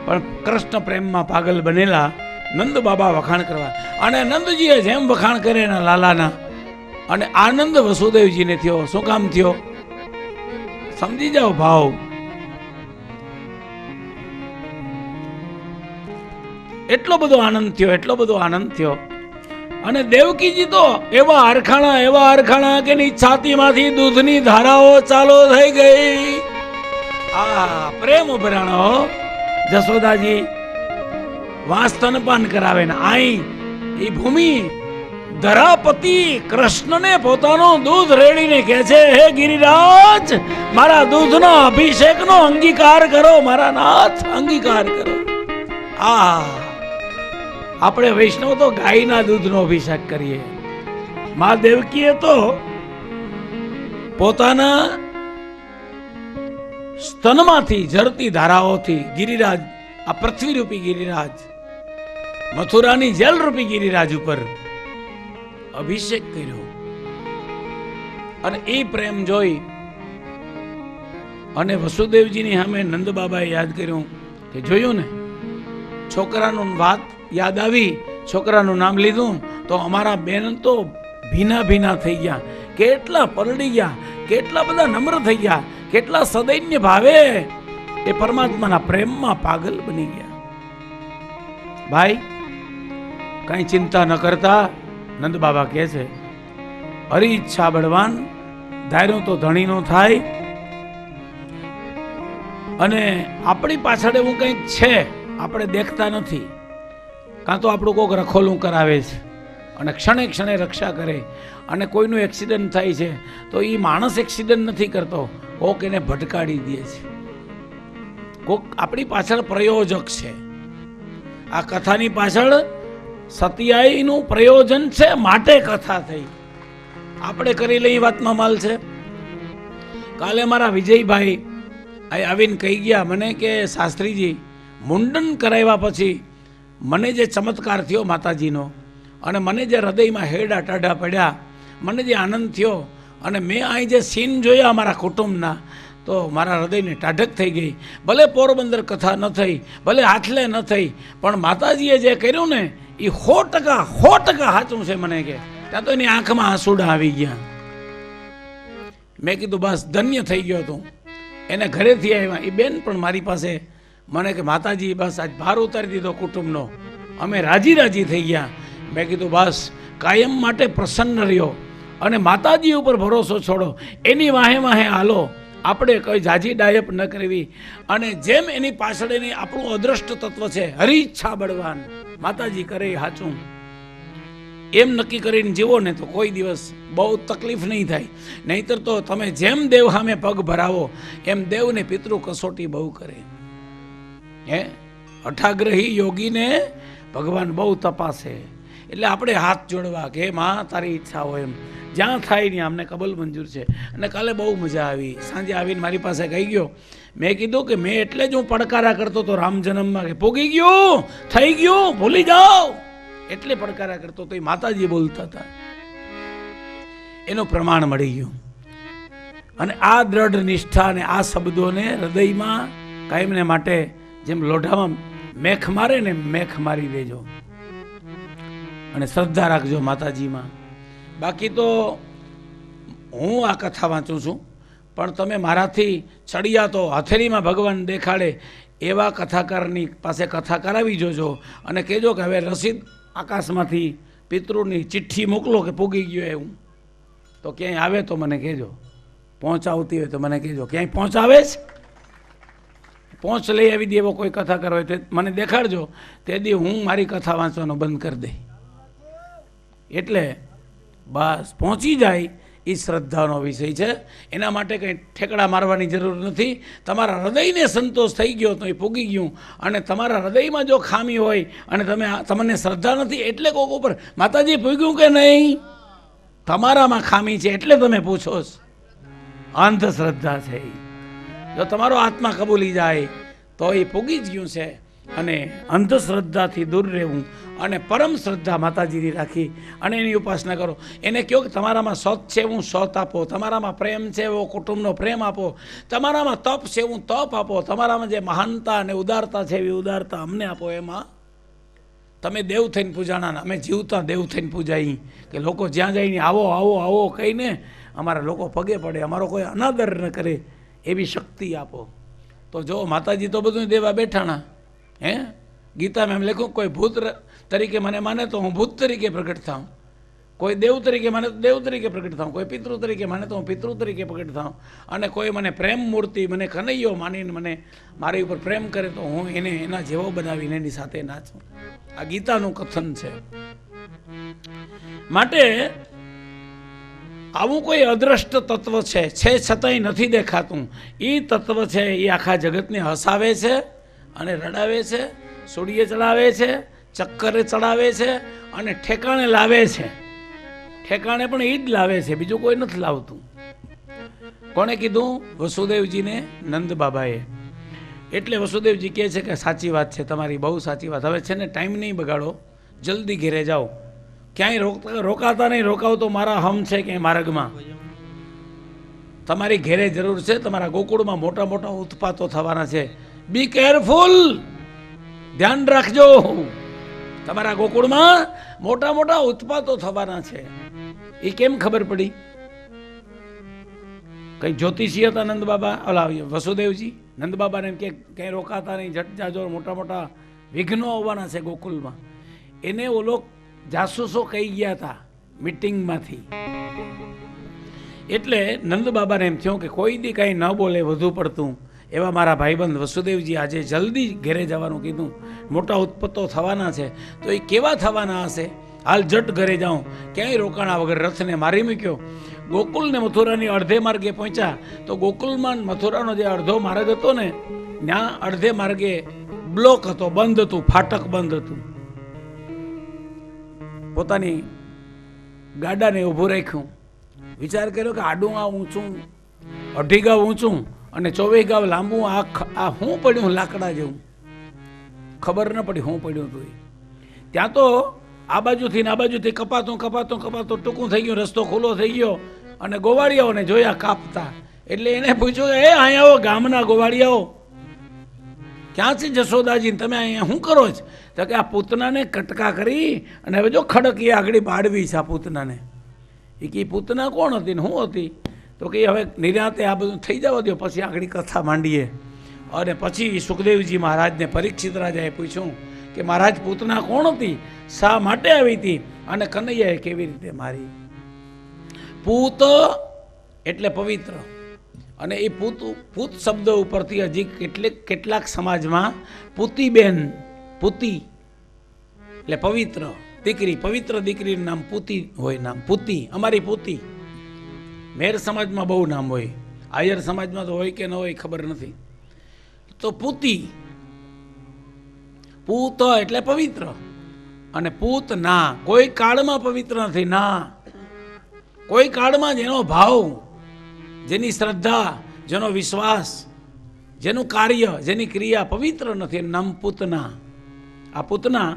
પણ કૃષ્ણ પ્રેમમાં પાગલ બનેલા નંદબાબા વખાણ કરવા, અને નંદજીએ જેમ વખાણ કરે એના લાલાના, અને આનંદ વસુદેવજીને થયો. શું કામ થયો? સમજી જાઓ ભાવ. એટલો બધો આનંદ થયો, એટલો બધો આનંદ થયો. અને દેવકીજી તો એવા હરખાણા કે ની છાતીમાંથી દૂધની ધારાઓ ચાલુ થઈ ગઈ. આ પ્રેમ ઉભરાણો. જશોદાજી વાસ્તનપાન કરાવે ને આઈ એ ભૂમિ ધરાપતિ કૃષ્ણને પોતાનું દૂધ રેડીને કહે છે, હે ગિરિરાજ, મારા દૂધનો અભિષેકનો અંગીકાર કરો, મારા નાથ અંગીકાર કરો. આપણે વૈષ્ણવ તો ગાયના દૂધનો અભિષેક કરીએ. મા દેવકીએ તો પોતાના સ્તનમાંથી ઝરતી ધારાઓથી ગિરિરાજ, આ પૃથ્વીરૂપી ગિરિરાજ, મથુરાની જેલ રૂપી ગિરિરાજ ઉપર અભિષેક કર્યો. અને એ પ્રેમ જોઈ અને વસુદેવજીની સામે નંદ બાબાએ યાદ કર્યું કે જોયું ને, છોકરાનું વાત યાદ આવી, છોકરાનું નામ લીધું તો અમારા બેન તો ભીના ભીના થઈ ગયા, કેટલા પરડી ગયા, કેટલા બધા નમ્ર થઈ ગયા, કેટલા સદૈન્ય ભાવે એ પરમાત્માના પ્રેમમાં પાગલ બની ગયા. ભાઈ કઈ ચિંતા ન કરતા, નંદ બાબા કહે છે હરી ઈચ્છા બળવાન, ધાર્યું તો ધણીનો થાય. અને આપણી પાછળ એવું કંઈક છે, આપણે દેખતા નથી. કાં તો આપણું કોઈક રખોલું કરાવે છે અને ક્ષણે ક્ષણે રક્ષા કરે. અને કોઈનું એક્સિડન્ટ થાય છે તો એ માણસ એક્સિડન્ટ નથી કરતો, કોક એને ભટકાડી દે છે. કોક આપણી પાછળ પ્રયોજક છે. આ કથાની પાછળ સત્યાયીનું પ્રયોજન છે, માટે કથા થઈ. આપણે કરી લઈ વાતમાં માલ છે. કાલે મારા વિજયભાઈ આવીને કહી ગયા મને કે શાસ્ત્રીજી, મુંડન કરાવ્યા પછી મને જે ચમત્કાર થયો માતાજીનો, અને મને જે હૃદયમાં હેડા ટાઢા પડ્યા, મને જે આનંદ થયો, અને મેં અહીં જે સીન જોયા અમારા કુટુંબના, તો મારા હૃદયને ટાઢક થઈ ગઈ. ભલે પોરબંદર કથા ન થઈ, ભલે આટલે ન થઈ, પણ માતાજીએ જે કર્યું ને એ 100% સાચું છે. મને કે ત્યાં તો એની આંખમાં આંસુડા આવી ગયા. મેં કીધું બસ ધન્ય થઈ ગયો તું. એને ઘરેથી આવ્યા એ બેન પણ મારી પાસે મને કે માતાજી બસ આજ ભાર ઉતારી દીધો કુટુંબનો, અમે રાજી રાજી થઈ ગયા. મેં કીધું બસ કાયમ માટે પ્રસન્ન રહ્યો અને માતાજી ઉપર ભરોસો છોડો, એની વાહે વાહે હાલો. આપણે કોઈ જાજી ડાયપ ન કરવી. અને જેમ એની પાછળ એની આપણું અદ્રષ્ટ તત્વ છે, હરી ઈચ્છા બળવાન, માતાજી કરે હાચું, એમ નક્કી કરીને જીવો ને તો કોઈ દિવસ બહુ તકલીફ નહીં થાય. નહીતર તો તમે જેમ દેવ સામે પગ ભરાવો એમ દેવને પિતૃ કસોટી બહુ કરે. હે હઠાગ્રહી યોગીને ભગવાન બહુ તપાસે. એટલે આપણે હાથ જોડવા કે માં તારી ઈચ્છા હોય એમ, જ્યાં થાય ને અમને કબલ મંજૂર છે. અને કાલે બહુ મજા આવી. સાંજે આવીને મારી પાસે કહી ગયો, મેં કીધું કે મેં એટલે જ હું પડકારા કરતો તો રામ જન્મમાં કે પોગી ગયું, થઈ ગયું, ભૂલી જાઓ, એટલે પડકારા કરતો તો એ માતાજી બોલતા હતા. એનું પ્રમાણ મળી ગયું. અને આ દ્રઢ નિષ્ઠા અને આ શબ્દોને હૃદયમાં કાયમને માટે જેમ લોઢામાં મેખ મારે ને મેખ મારી દેજો અને શ્રદ્ધા રાખજો માતાજીમાં. બાકી તો હું આ કથા વાંચું છું, પણ તમે મારાથી ચડિયા તો હથેળીમાં ભગવાન દેખાડે એવા કથાકારની પાસે કથા કરાવી જોજો. અને કહેજો કે હવે રસીદ આકાશમાંથી પિતૃની ચિઠ્ઠી મોકલો કે પૂગી ગયો એવું. તો ક્યાંય આવે તો મને કહેજો, પહોંચાવતી હોય તો મને કહેજો. ક્યાંય પહોંચાવે છે, પહોંચ લઈ આવી દે એવો કોઈ કથા કરવા હોય તો મને દેખાડજો. તે દી હું મારી કથા વાંચવાનું બંધ કરી દઈ. એટલે બસ પહોંચી જાય એ શ્રદ્ધાનો વિષય છે. એના માટે કંઈ ઠેકડા મારવાની જરૂર નથી. તમારા હૃદયને સંતોષ થઈ ગયો તો એ પૂગી ગયું. અને તમારા હૃદયમાં જો ખામી હોય અને તમને શ્રદ્ધા નથી એટલે કોક ઉપર માતાજી પૂગ્યું કે નહીં, તમારામાં ખામી છે એટલે તમે પૂછો છો. અંધશ્રદ્ધા છે. જો તમારો આત્મા કબૂલી જાય તો એ પૂગી જ ગયું છે. અને અંધશ્રદ્ધાથી દૂર રહેવું અને પરમ શ્રદ્ધા માતાજીની રાખી અને એની ઉપાસના કરો. એને કહો કે તમારામાં સત છે એવું સત આપો, તમારામાં પ્રેમ છે એવો કુટુંબનો પ્રેમ આપો, તમારામાં તપ છે એવું તપ આપો, તમારામાં જે મહાનતા અને ઉદારતા છે એવી ઉદારતા અમને આપો. એમાં તમે દેવ થઈને પૂજાણા, અમે જીવતા દેવ થઈને પૂજાઈ કે લોકો જ્યાં જઈને આવો આવો આવો કહીને અમારા લોકો પગે પડે, અમારો કોઈ અનાદર ન કરે એવી શક્તિ આપો. તો જો માતાજી તો બધું દેવા બેઠાણા. હે ગીતામાં એમ લખ્યું કોઈ ભૂત તરીકે મને માને તો હું ભૂત તરીકે પ્રગટ થાઉં, કોઈ દેવ તરીકે માને તો દેવ તરીકે પ્રગટ થાઉં, કોઈ પિતૃ તરીકે માને તો હું પિતૃ તરીકે પ્રગટ થાઉં, અને કોઈ મને પ્રેમ મૂર્તિ મને કનૈયો માનીને મને મારી ઉપર પ્રેમ કરે તો હું એને એના જેવો બનાવીને એની સાથે નાચું. આ ગીતાનું કથન છે. માટે આવું કોઈ અદ્રષ્ટ તત્વ છે છતાંય નથી દેખાતું. એ તત્વ છે એ આખા જગતને હસાવે છે અને રડાવે છે, સૂડીએ ચડાવે છે, ચક્કરે ચડાવે છે અને ઠેકાણે લાવે છે. ઠેકાણે પણ એ જ લાવે છે, બીજું કોઈ નથી લાવતું. કોણે કીધું? વસુદેવજીને નંદ બાબાએ. એટલે વસુદેવજી કહે છે કે સાચી વાત છે તમારી, બહુ સાચી વાત. હવે છે ને ટાઈમ નહીં બગાડો, જલ્દી ઘેરે જાઓ, ક્યાંય રોકાતા નહીં. રોકાવ તો મારા હમ છે ક્યાંય માર્ગમાં. તમારી ઘેરે જરૂર છે, તમારા ગોકુળમાં મોટા મોટા ઉત્પાતો થવાના છે. બી કેરફુલ, ધ્યાન રાખજો. તમારા ગોકુળમાં મોટા મોટા ઉત્પાતો થવાના છે. એ કેમ ખબર પડી? કઈ જ્યોતિષી હતા નંદ બાબા, ઓલા વસુદેવજી? નંદ બાબાને એમ કે ક્યાંય રોકાતા નહીં, ઝટ જાજો, મોટા મોટા વિઘ્નો આવવાના છે ગોકુલમાં. એને ઓલો જાસૂસો કહી ગયા હતા મીટિંગમાંથી. એટલે નંદ બાબાને એમ થયું કે કોઈ દી કાંઈ ન બોલે વધુ પડતું. એવા મારા ભાઈબંધ વસુદેવજી આજે જલ્દી ઘેરે જવાનું કીધું, મોટા ઉત્પત્તો થવાના છે. તો એ કેવા થવાના હશે? હાલ જટ ઘરે જાઉં. ક્યાંય રોકાણા વગર રથને મારી મૂક્યો. ગોકુલ ને મથુરાની અડધે માર્ગે પહોંચ્યા તો ગોકુલમાં મથુરાનો જે અડધો માર્ગ હતો ને, ત્યાં અડધે માર્ગે બ્લોક હતો, બંધ હતું, ફાટક બંધ હતું. પોતાની ગાડાને ઊભું રાખ્યું. વિચાર કર્યો કે આડું આ ઊંચું, 2.5 ગાવ ઊંચું અને 24 ગાવ લાંબુ, આ શું પડ્યું લાકડા જેવું? ખબર ન પડી શું પડ્યું હતું. ત્યાં તો આ બાજુથી ને આ બાજુથી કપાતું કપાતું કપાતું ટૂંકું થઈ ગયું, રસ્તો ખુલ્લો થઈ ગયો. અને ગોવાળિયાઓને જોયા કાપતા. એટલે એને પૂછ્યું કે અહીંયા આવો, ગામના ગોવાળિયાઓ ક્યાં છે જશોદાજી, તમે અહીંયા શું કરો છો? તો કે આ પૂતનાને કટકા કરી અને હવે જો ખડકી આગળ બાળવી છે આ પૂતનાને. એ કે પૂતના કોણ હતી ને શું હતી? તો કે હવે નિરાંતે આ બધું થઈ જવા દો, પછી આગળ કથા માંડીએ. અને પછી સુખદેવજી મહારાજને પરીક્ષિત રાજાએ પૂછ્યું કે મહારાજ, પૂતના કોણ હતી, શા માટે આવી હતી અને કનૈયાએ કેવી રીતે મારી? પૂત એટલે પવિત્ર. અને એ પૂત શબ્દ ઉપરથી હજી કેટલાક સમાજમાં પૂતીબેન, પૂતી એટલે પવિત્ર દીકરી, પવિત્ર દીકરીનું નામ પૂતી હોય, નામ પૂતી. અમારી પૂતી. મેર સમાજમાં બહુ નામ હોય, આયર સમાજમાં તો હોય કે ન હોય ખબર નથી. તો પૂતી, પૂત એટલે પવિત્ર. અને પૂત ના કોઈ કાળમાં પવિત્ર નથી. ના, કોઈ કાળમાં જેનો ભાવ, જેની શ્રદ્ધા, જેનો વિશ્વાસ, જેનું કાર્ય, જેની ક્રિયા પવિત્ર નથી, નામ પૂતના. આ પૂતના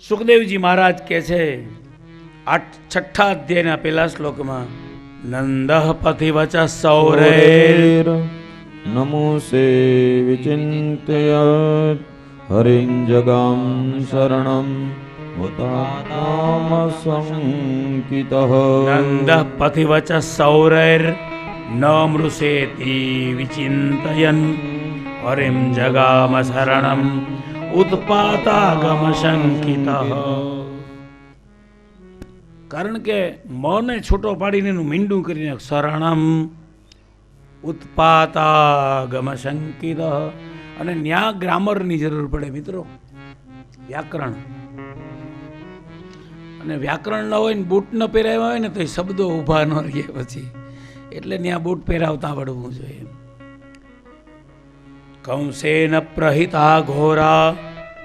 સુખદેવજી મહારાજ કહે છે 6ઠ્ઠા અધ્યાયના પહેલા શ્લોકમાં, નંદઃ પથિવચ સૌરેર નમુસે વિચિંતય હરિં જગામ શરણમ ઉતાનામ સંકિતઃ. નંદઃ પથિવચ સૌરેર ન મૃષેતિ વિચિંતયન હરિમ જગામ શરણમ ઉત્પાતાગમ શંકિતઃ. કારણ કે મને છૂટો પાડીને એનું મીંડું કરીને શરણમ ઉત્પાતાગમ શંકિતઃ. અને ન્યા ગ્રામરની જરૂર પડે મિત્રો, વ્યાકરણ. અને વ્યાકરણ ન હોય ને બૂટ ન પહેરાવ્યા હોય ને તો એ શબ્દો ઊભા ન રહે પછી. એટલે ત્યાં બૂટ પહેરાવતા આવડવું જોઈએ. કંસેન પ્રહિતા ઘોરા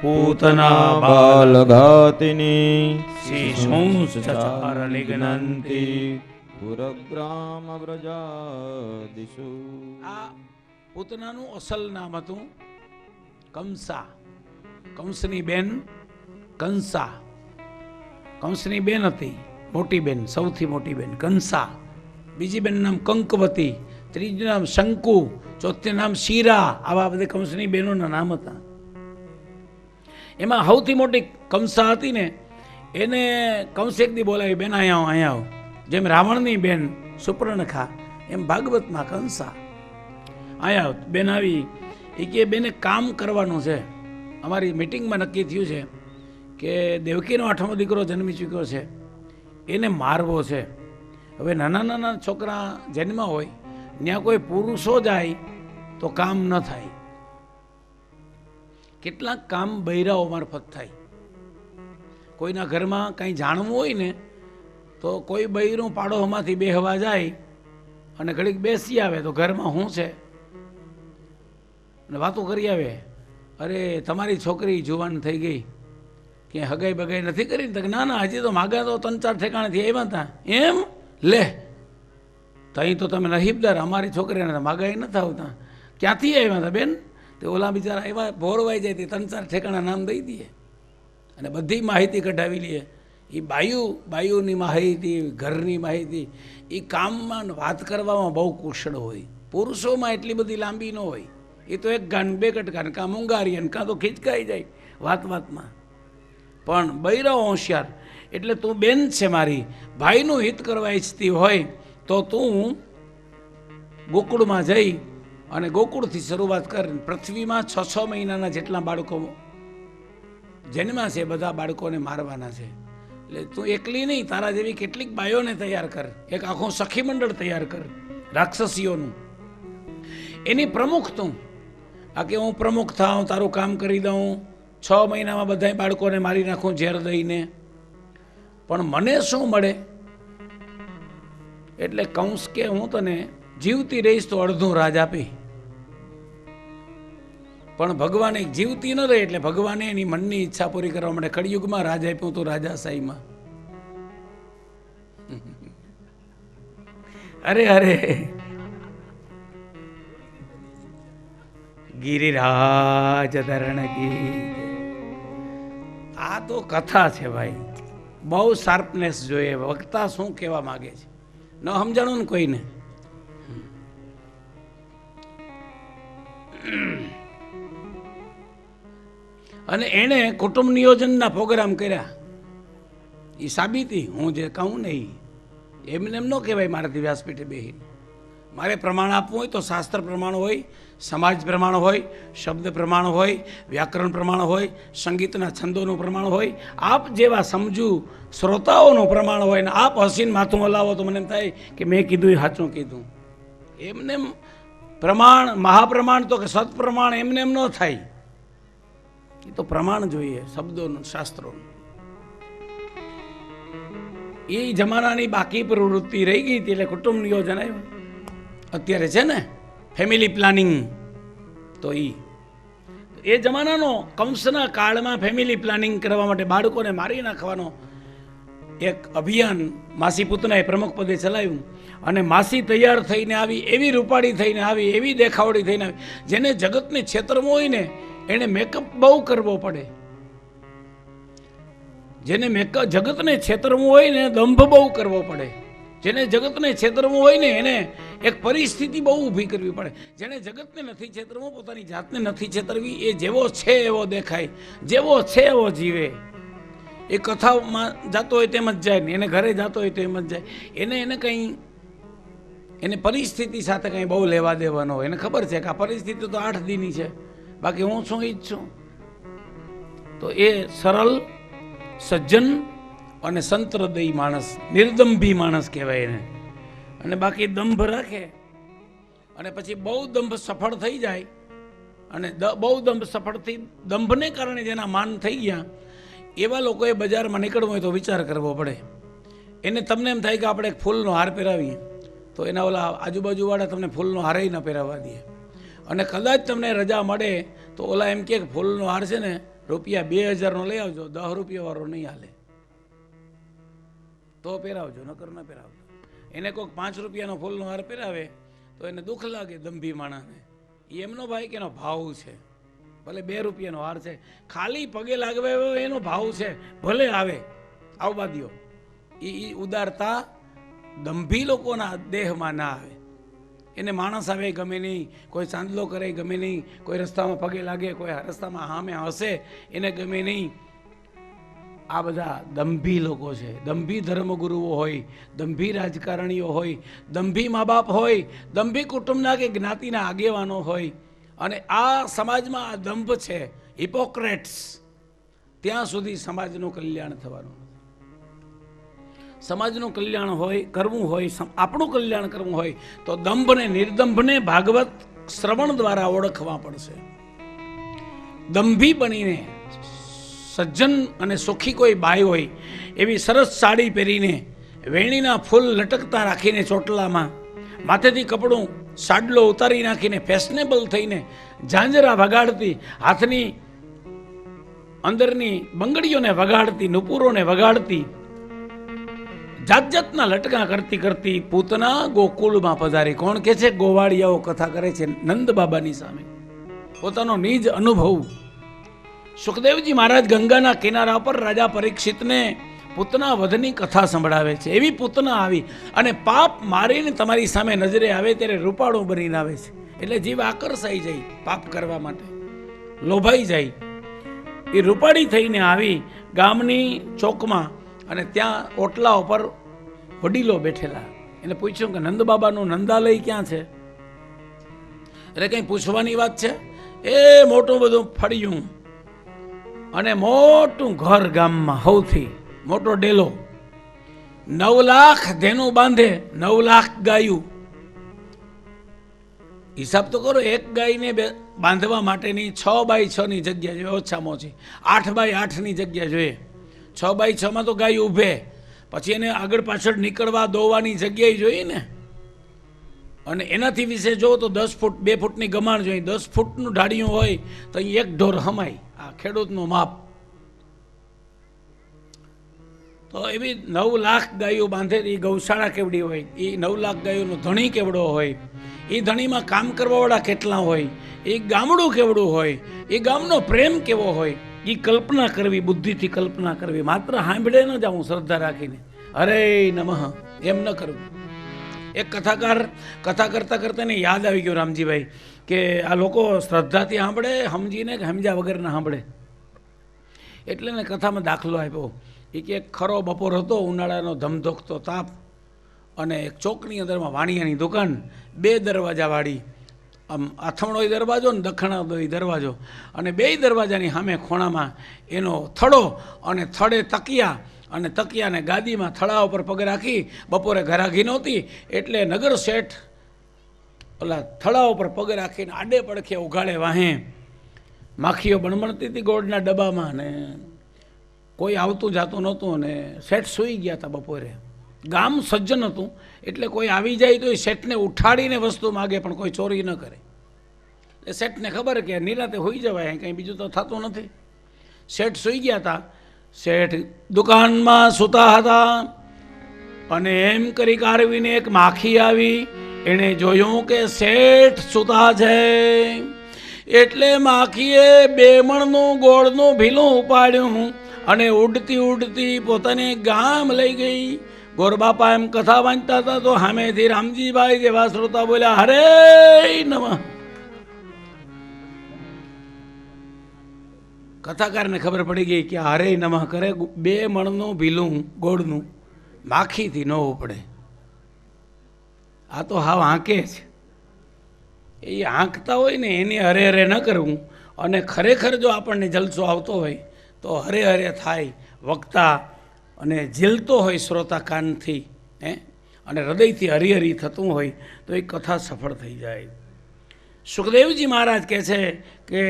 પૂતના બાલઘાતિની શિશુંશ્ચાર લિગ્નંતિ. પુરગ્રામ વ્રજાદિષુ. આ પૂતનાનું અસલ નામ હતું કંસા. કંસની બેન કંસા. કંસની બેન હતી, મોટી બેન, સૌથી મોટી બેન કંસા. બીજી બેન નામ કંકવતી, ત્રીજું નામ શંકુ, ચોથું નામ શીરા. આવા બધા કંસની બહેનોના નામ હતા. એમાં સૌથી મોટી કંસા હતી ને, એને કંસ એક દી બોલાવી, બેન અહીંયા આવો, અહીંયા આવો. જેમ રાવણની બેન સુપર્ણખા, એમ ભાગવતમાં કંસા. અહીંયા આવો. બેન આવી. એ કે બેને કામ કરવાનું છે. અમારી મિટિંગમાં નક્કી થયું છે કે દેવકીનો 8મો દીકરો જન્મી ચૂક્યો છે, એને મારવો છે. હવે નાના નાના છોકરા જન્મ હોય, ત્યાં કોઈ પુરુષો જાય તો કામ ન થાય. કેટલાક કામ બૈરાઓ મારફત થાય. કોઈના ઘરમાં કંઈ જાણવું હોય ને તો કોઈ બૈરું પાડોમાંથી બેહવા જાય અને ઘડીક બેસી આવે તો ઘરમાં શું છે અને વાતો કરી આવે. અરે તમારી છોકરી જુવાન થઈ ગઈ, કે હગાઈ બગાઈ નથી કરી ને? ના ના, હજી તો માગા તો 3-4 ઠેકાણેથી આવ્યા હતા. એમ લે, તહીં તો તમે નહીબદાર, અમારી છોકરીને માગાઈ નથી આવતા. ક્યાંથી આવ્યા હતા બેન? તે ઓલા બિચારા એવા ભોરવાઈ જાય, 3-4 ઠેકાણા નામ દઈ દઈએ અને બધી માહિતી કઢાવી લઈએ. એ બાયુની માહિતી, ઘરની માહિતી, એ કામમાં વાત કરવામાં બહુ કુશળ હોય. પુરુષોમાં એટલી બધી લાંબી ન હોય. એ તો એક ગાન બે કટકાન, કાં મૂંગારી કાં તો ખીચકાઈ જાય વાતમાં. પણ બૈરાઓ હોશિયાર. એટલે તું બેન છે મારી, ભાઈનું હિત કરવા ઈચ્છતી હોય તો તું ગોકુળમાં જઈ અને ગોકુળથી શરૂઆત કર. પૃથ્વીમાં 6 મહિનાના જેટલા બાળકો જન્મ્યા છે, બધા બાળકોને મારવાના છે. એટલે તું એકલી નહીં, તારા જેવી કેટલીક બાયોને તૈયાર કર. એક આખું સખી મંડળ તૈયાર કર રાક્ષસીઓનું. એની પ્રમુખ તું. આ કે હું પ્રમુખ થાઉં, તારું કામ કરી દઉં, 6 મહિનામાં બધા બાળકોને મારી નાખું ઝેર દઈને, પણ મને શું મળે? એટલે કંસ કે હું તને જીવતી રહીશ તો અડધું રાજ આપી. પણ ભગવાને જીવતી ન રહી એટલે ભગવાને એની મનની ઈચ્છા પૂરી કરવા માટે કળિયુગમાં રાજ આપ્યું હતું, રાજાશાહીમાં. અરે અરે, ગિરિરાજ ધરણ કી. આ તો કથા છે ભાઈ, બહુ શાર્પનેસ જોઈએ. વક્તા શું કહેવા માંગે છે ન સમજાણું ને કોઈને. અને એણે કુટુંબ નિયોજનના પ્રોગ્રામ કર્યા. એ સાબિતી હું જે કહું ને એમને એમ ન કહેવાય મારાથી વ્યાસપીઠે બેહીને. મારે પ્રમાણ આપવું હોય તો શાસ્ત્ર પ્રમાણ હોય, સમાજ પ્રમાણ હોય, શબ્દ પ્રમાણ હોય, વ્યાકરણ પ્રમાણ હોય, સંગીતના છંદોનું પ્રમાણ હોય, આપ જેવા સમજુ શ્રોતાઓનું પ્રમાણ હોય. ને આપ હસીને માથું હલાવો તો મને એમ થાય કે મેં કીધું એ સાચું કીધું. એમને એમ પ્રમાણ, મહાપ્રમાણ તો કે સત્પ્રમાણ એમને એમ ન થાય. એ તો પ્રમાણ જોઈએ શબ્દોનું, શાસ્ત્રોનું. એ જમાનાની બાકી પ્રવૃત્તિ રહી ગઈ હતી એટલે કુટુંબ નિયોજન આવ્યું. અત્યારે છે ને ફેમિલી પ્લાનિંગ, તો એ જમાનાનો કંસના કાળમાં ફેમિલી પ્લાનિંગ કરવા માટે બાળકોને મારી નાખવાનો એક અભિયાન માસી પૂતનાએ પ્રમુખ પદે ચલાવ્યું. અને માસી તૈયાર થઈને આવી, એવી રૂપાળી થઈને આવી, એવી દેખાવડી થઈને આવી, જેને જગતને છેતરવું હોય ને એને મેકઅપ બહુ કરવો પડે. જેને જગતને છેતરવું હોય ને દંભ બહુ કરવો પડે. જેને જગતને છેતરવું હોય ને એને એક પરિસ્થિતિ બહુ ઊભી કરવી પડે. જેને જગતને નથી છેતરવું, પોતાની જાતને નથી છેતરવી, એ જેવો છે એવો દેખાય, જેવો છે એવો જીવે. એ કથામાં જતો હોય તેમ જ જાય ને એને ઘરે જતો હોય તો એમ જ જાય. એને પરિસ્થિતિ સાથે કંઈ બહુ લેવા દેવાનો હોય. એને ખબર છે કે આ પરિસ્થિતિ તો 8 દીની છે, બાકી હું શું ઈચ્છું. તો એ સરળ, સજ્જન અને સંતહૃદયી માણસ, નિર્દંભી માણસ કહેવાય એને. અને બાકી દંભ રાખે અને પછી બહુ દંભ સફળ થઈ જાય. અને બહુ દંભ સફળથી દંભને કારણે જેના માન થઈ ગયા એવા લોકોએ બજારમાં નીકળવું હોય તો વિચાર કરવો પડે. એને તમને એમ થાય કે આપણે એક ફૂલનો હાર પહેરાવીએ તો એના ઓલા આજુબાજુવાળા તમને ફૂલનો હારે ન પહેરાવવા દે. અને કદાચ તમને રજા મળે તો ઓલા એમ કે ફૂલનો હાર છે ને રૂપિયા 2000નો લઈ આવજો, 10 રૂપિયાવાળો નહીં હાલે, તો પહેરાવજો, નકર ન પહેરાવજો. એને કોઈક 5 રૂપિયાનો ફૂલનો હાર પહેરાવે તો એને દુઃખ લાગે દંભી માણસને. એમનો ભાઈ કે એનો ભાવ છે, ભલે 2 રૂપિયાનો હાર છે, ખાલી પગે લાગવે એનો ભાવ છે, ભલે આવે, આવવા દો. એ ઉદારતા દંભી લોકોના દેહમાં ના આવે. એને માણસ આવે ગમે નહીં, કોઈ ચાંદલો કરે ગમે નહીં, કોઈ રસ્તામાં પગે લાગે, કોઈ રસ્તામાં સામે હસે એને ગમે નહીં. આ બધા દંભી લોકો છે. દંભી ધર્મગુરુઓ હોય, દંભી રાજકારણીઓ હોય, દંભી મા બાપ હોય, દંભી કુટુંબના કે જ્ઞાતિના આગેવાનો હોય. અને આ સમાજમાં આ દંભ છે, હિપોક્રેટ્સ, ત્યાં સુધી સમાજનું કલ્યાણ થવાનું. સમાજનું કલ્યાણ હોય, કરવું હોય, આપણું કલ્યાણ કરવું હોય તો દંભને, નિર્દંભને ભાગવત શ્રવણ દ્વારા ઓળખવા પડશે. દંભી બનીને સજ્જન અને સુખી કોઈ બાઈ હોય એવી સરસ સાડી પહેરીને, વેણીના ફૂલ લટકતા રાખીને ચોટલામાં, માથેથી કપડું સાડલો ઉતારી નાખીને ફેશનેબલ થઈને ઝાંઝરા વગાડતી, હાથની અંદરની બંગડીઓને વગાડતી, નુપુરોને વગાડતી, જાત જાતના લટકા કરતી કરતી પૂતના ગોકુળમાં પધારી. કોણ કે છે? ગોવાળિયાઓ કથા કરે છે નંદ બાબાની સામે, પોતાનો નિજ અનુભવ. સુખદેવજી મહારાજ ગંગાના કિનારા પર રાજા પરીક્ષિતને પૂતના વધની કથા સંભળાવે છે. એવી પૂતના આવી અને પાપ મારીને તમારી સામે નજરે આવે ત્યારે રૂપાળું બનીને આવે છે. એટલે જીવ આકર્ષાઈ જાય પાપ કરવા માટે, લોભાઈ જાય. એ રૂપાળી થઈને આવી ગામની ચોકમાં અને ત્યાં ઓટલા ઉપર વડીલો બેઠેલા. એને પૂછ્યું કે નંદ બાબાનું નંદાલય ક્યાં છે? એટલે કંઈ પૂછવાની વાત છે? એ મોટું બધું ફળિયું અને મોટું ઘર, ગામમાં સૌથી મોટો ડેલો, 9 લાખ ધેનું બાંધે, 9 લાખ ગાયું. હિસાબ તો કરો, એક ગાયને બાંધવા માટેની 6x6 ની જગ્યા જોઈએ, ઓછામાં ઓછી 8x8 ની જગ્યા જોઈએ. 6x6 માં તો ગાય ઊભે, પછી એને આગળ પાછળ નીકળવા દોવાની જગ્યાએ જોઈએ ને. અને એનાથી વિશે જો તો 10 ફૂટ 2 ફૂટની ગમાણ જોઈએ. 10 ફૂટનું ઢાળિયું હોય તો અહીં એક ઢોર હમાય. આ ખેડૂતનું માપ. તો એવી 9 લાખ ગાયો બાંધે. એ ગૌશાળા કેવડી હોય, એ 9 લાખ ગાયોનો ધણી કેવડો હોય, એ ધણીમાં કામ કરવાવાળા કેટલા હોય, એ ગામડું કેવડું હોય, એ ગામનો પ્રેમ કેવો હોય, એ કલ્પના કરવી, બુદ્ધિથી કલ્પના કરવી. માત્ર સાંભળે ન જાઉં શ્રદ્ધા રાખીને હરે નમઃ એમ ન કરવું. એક કથા કરતા કરતા ને યાદ આવી ગયો રામજીભાઈ કે આ લોકો શ્રદ્ધાથી સાંભળે સમજીને કે સમજ્યા વગર ના સાંભળે. એટલે ને કથામાં દાખલો આપ્યો. એ કે એક ખરો બપોર હતો, ઉનાળાનો ધમધોકતો તાપ, અને એક ચોકની અંદરમાં વાણિયાની દુકાન, 2 દરવાજાવાળી, આમ આથમણોય દરવાજો ને દખણાદોય દરવાજો, અને 2 દરવાજાની સામે ખોણામાં એનો થડો, અને થડે તકિયા, અને તકિયાને ગાદીમાં થડા ઉપર પગ રાખી. બપોરે ઘરાઘી નહોતી એટલે નગર શેઠ ઓલા થડા ઉપર પગ રાખીને આડે પડખે ઉઘાડે વાહે માખીઓ બણબણતી હતી ગોળના ડબ્બામાં, ને કોઈ આવતું જાતું નહોતું, અને શેઠ સૂઈ ગયા હતા બપોરે. ગામ સજ્જન હતું એટલે કોઈ આવી જાય તો એ શેઠને ઉઠાડીને વસ્તુ માગે, પણ કોઈ ચોરી ન કરે. એટલે શેઠને ખબર કે નિરાતે હોઈ જવાય, કંઈ બીજું તો થતું નથી. શેઠ સૂઈ ગયા હતા. શેઠ દુકાનમાં સૂતા હતા અને એમ કરી કારવીને એક માખી આવી. એણે જોયું કે શેઠ સૂતા છે એટલે માખીએ 2 મણનું ગોળનું ભીલું ઉપાડ્યું અને ઉડતી ઉડતી પોતાને ગામ લઈ ગઈ. ગોરબાપા એમ કથા વાંચતા હતા તો સામેથી રામજીભાઈ જેવા શ્રોતા બોલ્યા હરે નમઃ. કથાકારને ખબર પડી ગઈ કે હરે નમઃ કરે 2 મણનું ભીલું ગોળનું માખીથી ન ઉપડે. આ તો હાવ હાંકે છે. એ હાંકતા હોય ને એની હરે હરે ન કરવું. અને ખરેખર જો આપણને જલસો આવતો હોય તો હરે હરે થાય, વક્તા અને ઝીલતો હોય શ્રોતા કાનથી, અને હૃદયથી હરિહરી થતું હોય તો એ કથા સફળ થઈ જાય. સુખદેવજી મહારાજ કહે છે કે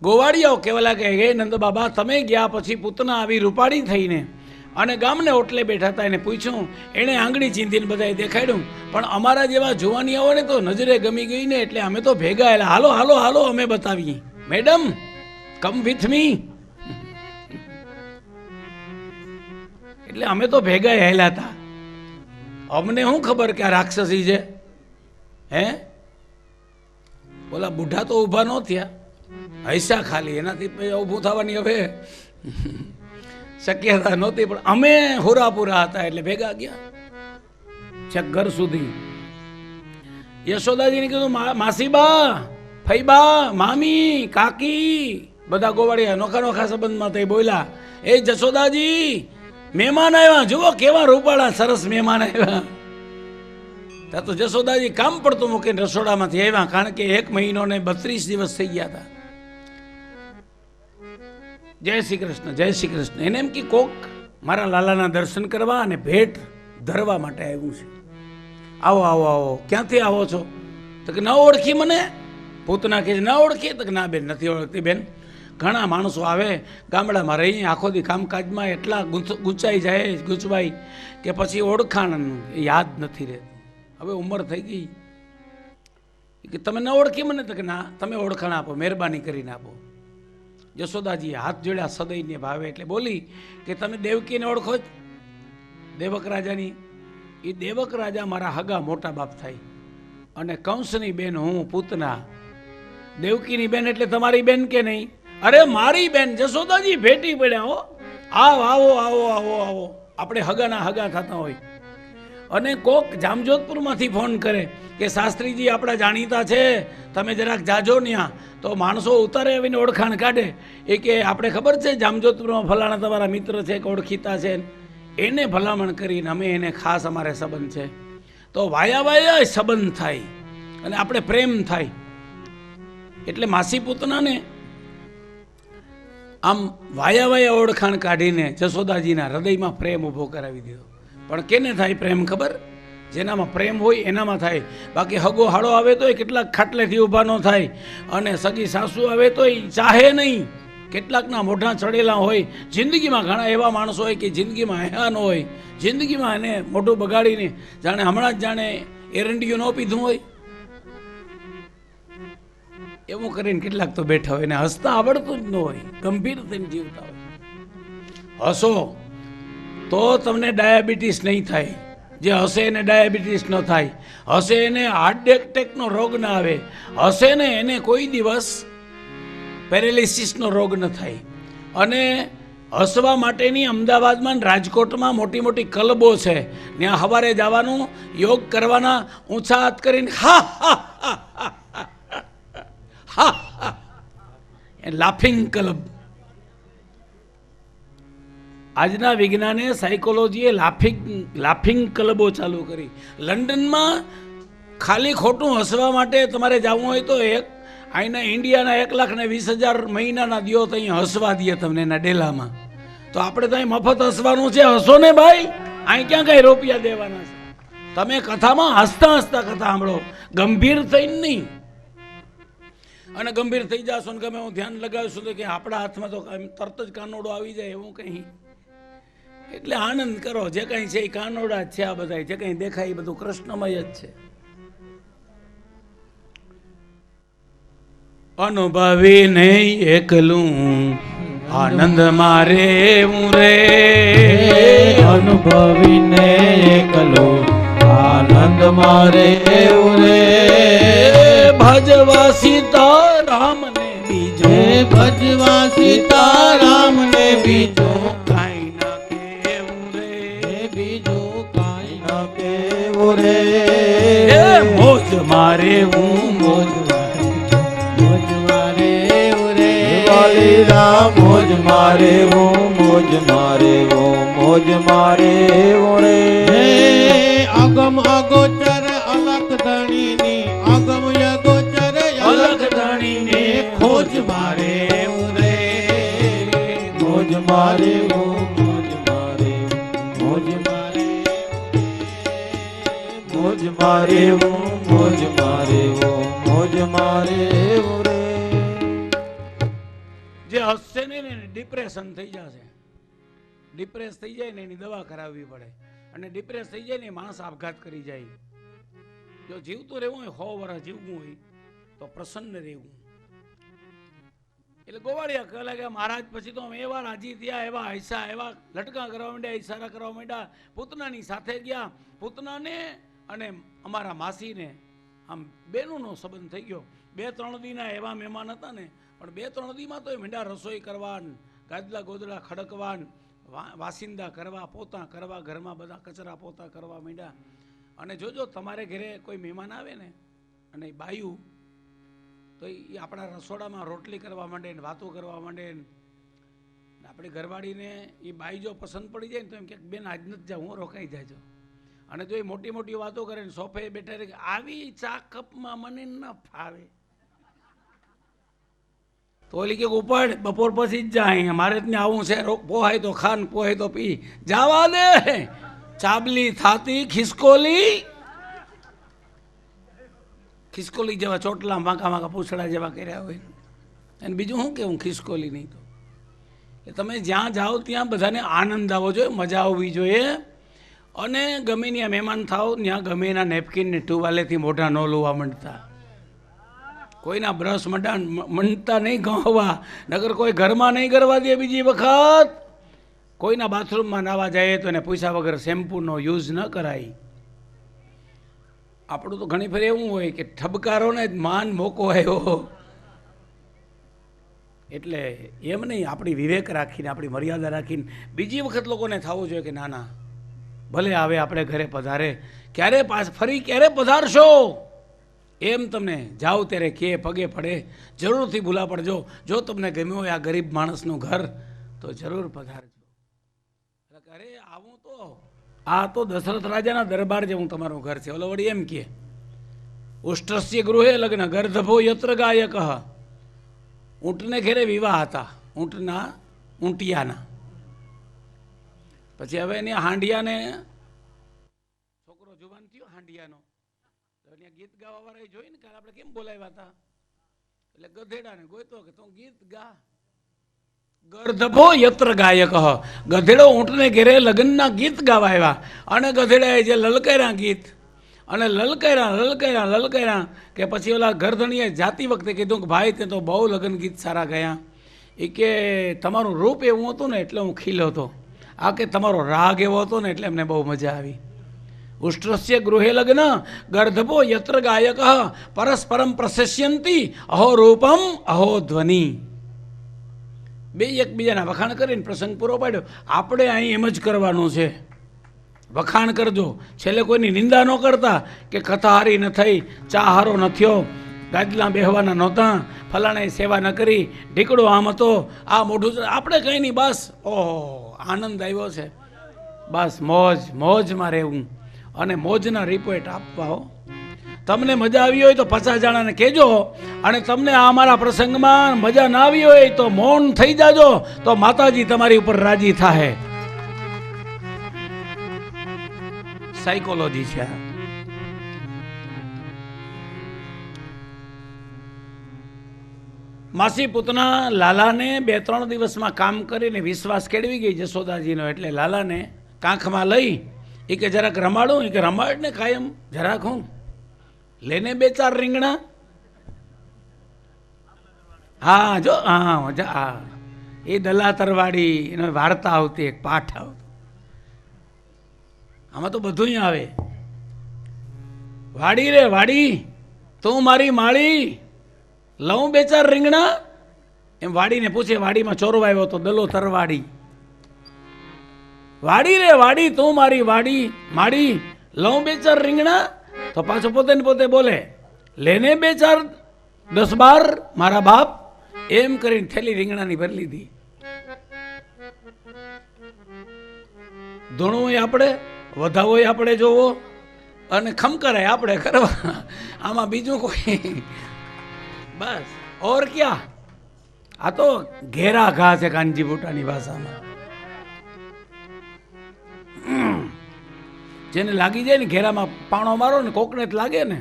ગોવાળિયાઓ કહેવા લાગે હે નંદ બાબા, તમે ગયા પછી પૂતના આવી રૂપાળી થઈને અને ગામને ઓટલે બેઠા હતા. એને પૂછ્યું, એણે આંગળી ચીંધીને બધાએ દેખાડ્યું, પણ અમારા જેવા જુવાનિયાઓને તો નજરે ગમી ગઈ ને એટલે અમે તો ભેગા એલા, હાલો હાલો હાલો અમે બતાવીએ, મેડમ કમ વિથ મી. એટલે અમે તો ભેગા હેલા હતા. અમને શું ખબર કે આ રાક્ષસી છે? બોલા બુઢા તો ઊભા ન થયા, હૈસા ખાલી, એનાથી ઊભું થવાની હવે શક્યતા નહોતી. પણ અમે હોરાપુરા હતા એટલે ભેગા ગયા છેક ઘર સુધી. યશોદાજીને કીધું માસીબા, ફઈબા, મામી, કાકી, બધા ગોવાળિયા નોખા નોખા સંબંધમાં થઈ બોલ્યા, એ જશોદાજી મહેમાન આવ્યા, જુઓ કેવા રૂપાળા સરસ મહેમાન આવ્યા. ત્યાં તો જશોદાજી કામ પડતું મૂકીને રસોડામાંથી આવ્યા, કારણ કે 1 મહિનો ને 32 દિવસ થઈ ગયા હતા. જય શ્રી કૃષ્ણ, જય શ્રી કૃષ્ણ. એને એમ કે કોક મારા લાલાના દર્શન કરવા અને ભેટ ધરવા માટે આવ્યું છે. આવો આવો આવો. ક્યાંથી આવો છો? તો કે ન ઓળખી મને? પૂતના કે ન ઓળખી? તો કે ના બેન નથી ઓળખતી બેન. ઘણા માણસો આવે ગામડામાં રહી આખો દી કામકાજમાં એટલા ગૂંચાઈ જાય ગૂંચવાઈ કે પછી ઓળખાણ યાદ નથી રહેતું. હવે ઉંમર થઈ ગઈ કે તમે ન ઓળખી મને? તો કે ના, તમે ઓળખાણ આપો, મહેરબાની કરીને આપો. યશોદાજી હાથ જોડ્યા સદૈન્ય ભાવે એટલે બોલી કે તમે દેવકીને ઓળખો જ? દેવક રાજાની. એ દેવક રાજા મારા હગા મોટા બાપ થાય, અને કંસની બેન હું પૂતના. દેવકીની બેન એટલે તમારી બેન કે નહીં? અરે મારી બેન. જશોદાજી ભેટી પડ્યા હો. આવો આવો આવો આવો આપણે હગાના હગા થતા હોય અને કોક જામજોધપુરમાંથી ફોન કરે કે શાસ્ત્રીજી આપણા જાણીતા છે, તમે જરાક જાજો ન્યા, તો માણસો ઉતારે આવીને ઓળખાણ કાઢે. એ કે આપણે ખબર છે જામજોધપુરમાં ફલાણા તમારા મિત્ર છે કે ઓળખીતા છે, એને ભલામણ કરીને અમે એને ખાસ અમારે સંબંધ છે. તો વાયા વાયા સંબંધ થાય અને આપણે પ્રેમ થાય. એટલે માસી પૂતનાને આમ વાયા વાયા ઓળખાણ કાઢીને જશોદાજીના હૃદયમાં પ્રેમ ઊભો કરાવી દીધો. પણ કેને થાય પ્રેમ ખબર? જેનામાં પ્રેમ હોય એનામાં થાય. બાકી હગો હાડો આવે તોય કેટલાક ખાટલેથી ઊભા ન થાય, અને સગી સાસુ આવે તોય ચાહે નહીં. કેટલાકના મોઢા ચડેલા હોય. જિંદગીમાં ઘણા એવા માણસો હોય કે જિંદગીમાં હેરાન હોય, જિંદગીમાં એને મોઢું બગાડીને જાણે હમણાં જ જાણે એરંડિયું ન પીધું હોય એવું કરીને કેટલાક તો બેઠા હોય. એને હસતા આવડતું જ ન હોય, ગંભીર થઈને જીવતા હોય. હસો તો તમને ડાયાબિટીસ નહીં થાય. જે હસે એને ડાયાબિટીસ ન થાય. હસે એને હાર્ટ એટેકનો રોગ ના આવે. હસે ને એને કોઈ દિવસ પેરેલિસિસનો રોગ ન થાય. અને હસવા માટેની અમદાવાદમાં ને રાજકોટમાં મોટી મોટી ક્લબો છે. ત્યાં સવારે જવાનું, યોગ કરવાના, ઊંચા હાથ કરીને હા હા હા હા હા હા, લાફિંગ ક્લબ. આજના વિજ્ઞાને, સાયકોલોજીએ લાફિંગ ક્લબો ચાલુ કરી. લંડનમાં ખાલી ખોટું હસવા માટે તમારે જવું હોય તો અહીંના ઇન્ડિયાના 1,20,000 મહિનાના દિયો તો અહીં હસવા દે તમને એના ડેલામાં. તો આપણે તો અહીં મફત હસવાનું છે. હસો ને ભાઈ, અહીં ક્યાં કઈ રૂપિયા દેવાના છે? તમે કથામાં હસતા હસતા કથા સાંભળો, ગંભીર થઈને નહીં. અને ગંભીર થઈ જશો ને ગમે હું ધ્યાન લગાવીશું તો કે આપણા હાથમાં તો તરત જ કાનોડો આવી જાય એવું કંઈ. એટલે આનંદ કરો. જે કંઈ છે એ કાનોડા જ છે. આ બધા જે કંઈ દેખાય એ બધું કૃષ્ણમય જ છે. અનુભવી નહીં એકલું આનંદ મારે હું રે, અનુભવીને એકલો આનંદ મારે રે. ભજવા સીતારામ ને બીજો, ભજવા સીતારામ ને બીજો કાંઈ ના કેવું રે, બીજું કાંઈ ન કેવું રે. મોજ મારે હું મોજ મોજ મારે રે, વાલીરા મોજ મારે મોજ મારે મોજ મારે રે. અગમ અગોચર અલખ ધણીની, અગમ અગોચર અલખ ધણીને ખોજ મારે રે, મોજ મારે મોજ મારે મોજ મારે મોજ મારે મોજ મારે મોજ મારે રે. જે હસશે ને એને ડિપ્રેશન થઈ જશે. ડિપ્રેસ થઈ જાય ને એની દવા કરાવવી પડે. અને ડિપ્રેસ થઈ જાય ને માણસ આપઘાત કરી જાય. જો જીવતું રહેવું હોય, 100 વર્ષ જીવવું હોય તો પ્રસન્ન રહેવું. એટલે ગોવાળિયા કહે લાગે મહારાજ પછી તો અમે એવા રાજી થયા, એવા હૈસા, એવા લટકા કરવા માંડ્યા, ઈશારા કરવા માંડ્યા. પૂતનાની સાથે ગયા. પૂતનાને અને અમારા માસીને આમ બેનુંનો સંબંધ થઈ ગયો. 2-3 દીના એવા મહેમાન હતા ને, પણ 2-3 દીમાં તો એ મીંડા રસોઈ કરવા, ગાદલા ગોદડા ખડકવા, વાસિંદા કરવા, પોતા કરવા, ઘરમાં બધા કચરા પોતા કરવા માંડ્યા. અને જોજો તમારે ઘરે કોઈ મહેમાન આવે ને અને બાયું તો એ આપણા રસોડામાં રોટલી કરવા માંડે ને વાતો કરવા માંડે ને આપણી ઘરવાળીને એ બાઈ જો પસંદ પડી જાય ને તો એમ કે બેન આજ નથી જાઉં, હું રોકાઈ જાજો. અને જો એ મોટી મોટી વાતો કરે ને સોફે બેઠા રહે, આવી ચા કપમાં મને ન ફાવે. તો ઓલી કે ઉપાડ બપોર પછી જ જાય, મારે જ ને આવું છે, પોહાય તો ખાન પોહાય તો પી, જાવા દે. ચાબલી થાતી ખિસકોલી, ખિસકોલી જેવા ચોટલા માકા માકા પૂછડા જેવા કર્યા હોય. અને બીજું શું કેવું, ખિસકોલી નહીં તો. એ તમે જ્યાં જાઓ ત્યાં બધાને આનંદ આવવો જોઈએ, મજા આવવી જોઈએ. અને ગમે ત્યાં મહેમાન થાવ ત્યાં ગમે એના નેપકિનને ટુવાલેથી મોઢા ન લોવા માંડતા, કોઈના બ્રશ મંડતા નહીં ગવા, નગર કોઈ ઘરમાં નહીં કરવા દે. બીજી વખત કોઈના બાથરૂમમાં નાવા જાય તો એને પૂછ્યા વગર શેમ્પૂનો યુઝ ન કરાય. આપણું તો ઘણી ફરી એવું હોય કે ઠબકારો ને જ માન મોકો આવ્યો. એટલે એમ નહીં, આપણી વિવેક રાખીને, આપણી મર્યાદા રાખીને બીજી વખત લોકોને થવું જોઈએ કે ના ના ભલે આવે આપણે ઘરે પધારે, ક્યારે ફરી ક્યારે પધારશો એમ તમને જાઓ ત્યારે કે પગે પડે, જરૂરથી ભૂલા પડજો. જો તમને ગમ્યું હોય આ ગરીબ માણસનું ઘર તો જરૂર પધારજો. અરે આવું તો આ તો દશરથ રાજાના દરબાર જેવું તમારું ઘર છે. ઓલો વળી એમ કે ઉષ્ટ્રસ્ય ગૃહે લગ્ન ગર્ધભો યત્ર ગાયક. ઊંટને ઘેરે વિવાહ હતા, ઊંટિયાના. પછી હવે એની હાંડિયાને છોકરો જુવાન થયો હાંડિયાનો, તો ત્યાં ગીત ગાવા વાળા જોઈને કાલે આપણે કેમ બોલાવ્યા હતા, એટલે ગધેડાને ગોતો કે તું ગીત ગા. ગર્ધભો યત્ર ગાયક. ગધેડો ઊંટને ઘેરે લગ્નના ગીત ગાવા આવ્યા અને ગધેડાએ જે લલકાર્યા ગીત અને લલકાર્યા કે પછી ઓલા ગરધણીએ જાતી વખતે કીધું કે ભાઈ તે તો બહુ લગ્ન ગીત સારા ગયા. એ કે તમારું રૂપ એવું હતું ને એટલે હું ખીલો હતો, આ કે તમારો રાગ એવો હતો ને એટલે અમને બહુ મજા આવી. ઉષ્ટ્રસ્ય ગૃહે લગ્ન ગર્ધભો યત્ર ગાયક પરસ્પરમ પ્રશસ્યંતી અહો રૂપમ અહો ધ્વનિ. બે એકબીજાના વખાણ કરીને પ્રસંગ પૂરો પાડ્યો. આપણે અહીં એમ જ કરવાનું છે, વખાણ કરજો, છેલ્લે કોઈની નિંદા ન કરતા કે કથા હારી ન થઈ, ચા હારો ન થયો, ગાદલા બેહવાના નહોતા, ફલાણાએ સેવા ન કરી, ઢીકડો આમ હતો, આ મોઢું. આપણે કંઈ નહીં, બસ ઓહો આનંદ આવ્યો છે, બસ મોજમાં રહેવું અને મોજના રિપોર્ટ આપવા. હો તમને મજા આવી હોય તો 50 જણાને કહેજો, અને તમને આ અમારા પ્રસંગમાં મજા ના આવી હોય તો મૌન થઈ જાજો, તો માતાજી તમારી ઉપર રાજી થાય. સાયકોલોજી છે. માસી પૂતના લાલાને 2-3 દિવસમાં કામ કરીને વિશ્વાસ કેળવી ગઈ જશોદાજીનો. એટલે લાલાને કાંખમાં લઈ એ કે જરાક રમાડું, એ કે રમાડ ને કાયમ જરાક હું લેને 2-4 રીંગણા. હા જો હા એ દલાતરવાળી એનો વાર્તા આવતી, એક પાઠ આવતો. આમાં તો બધું આવે. વાડી રે વાડી તું મારી માળી, લઉં 2-4 રીંગણા. એમ વાડીને પૂછે, વાડીમાં ચોરવા આવ્યો તો દલો તરવાડી. વાડી રે વાડી તું મારી વાડી માળી, લઉં 2-4 રીંગણા. તો પાછો પોતે ને પોતે બોલે, લેને 2-4 10-12 મારા બાપ. એમ કરીને થેલી રીંગણાની ભરી લીધી. ધૂણું આપણે વધાવો આપણે જોવો અને ખમકરાય આપણે કરવા, આમાં બીજું કોઈ બસ ઓર ક્યાં. આ તો ઘેરા ઘા છે કાનજી બુટાની ભાષામાં. જેને લાગી જાય ને ઘેરામાં પાણો મારો ને કોકને જ લાગે ને,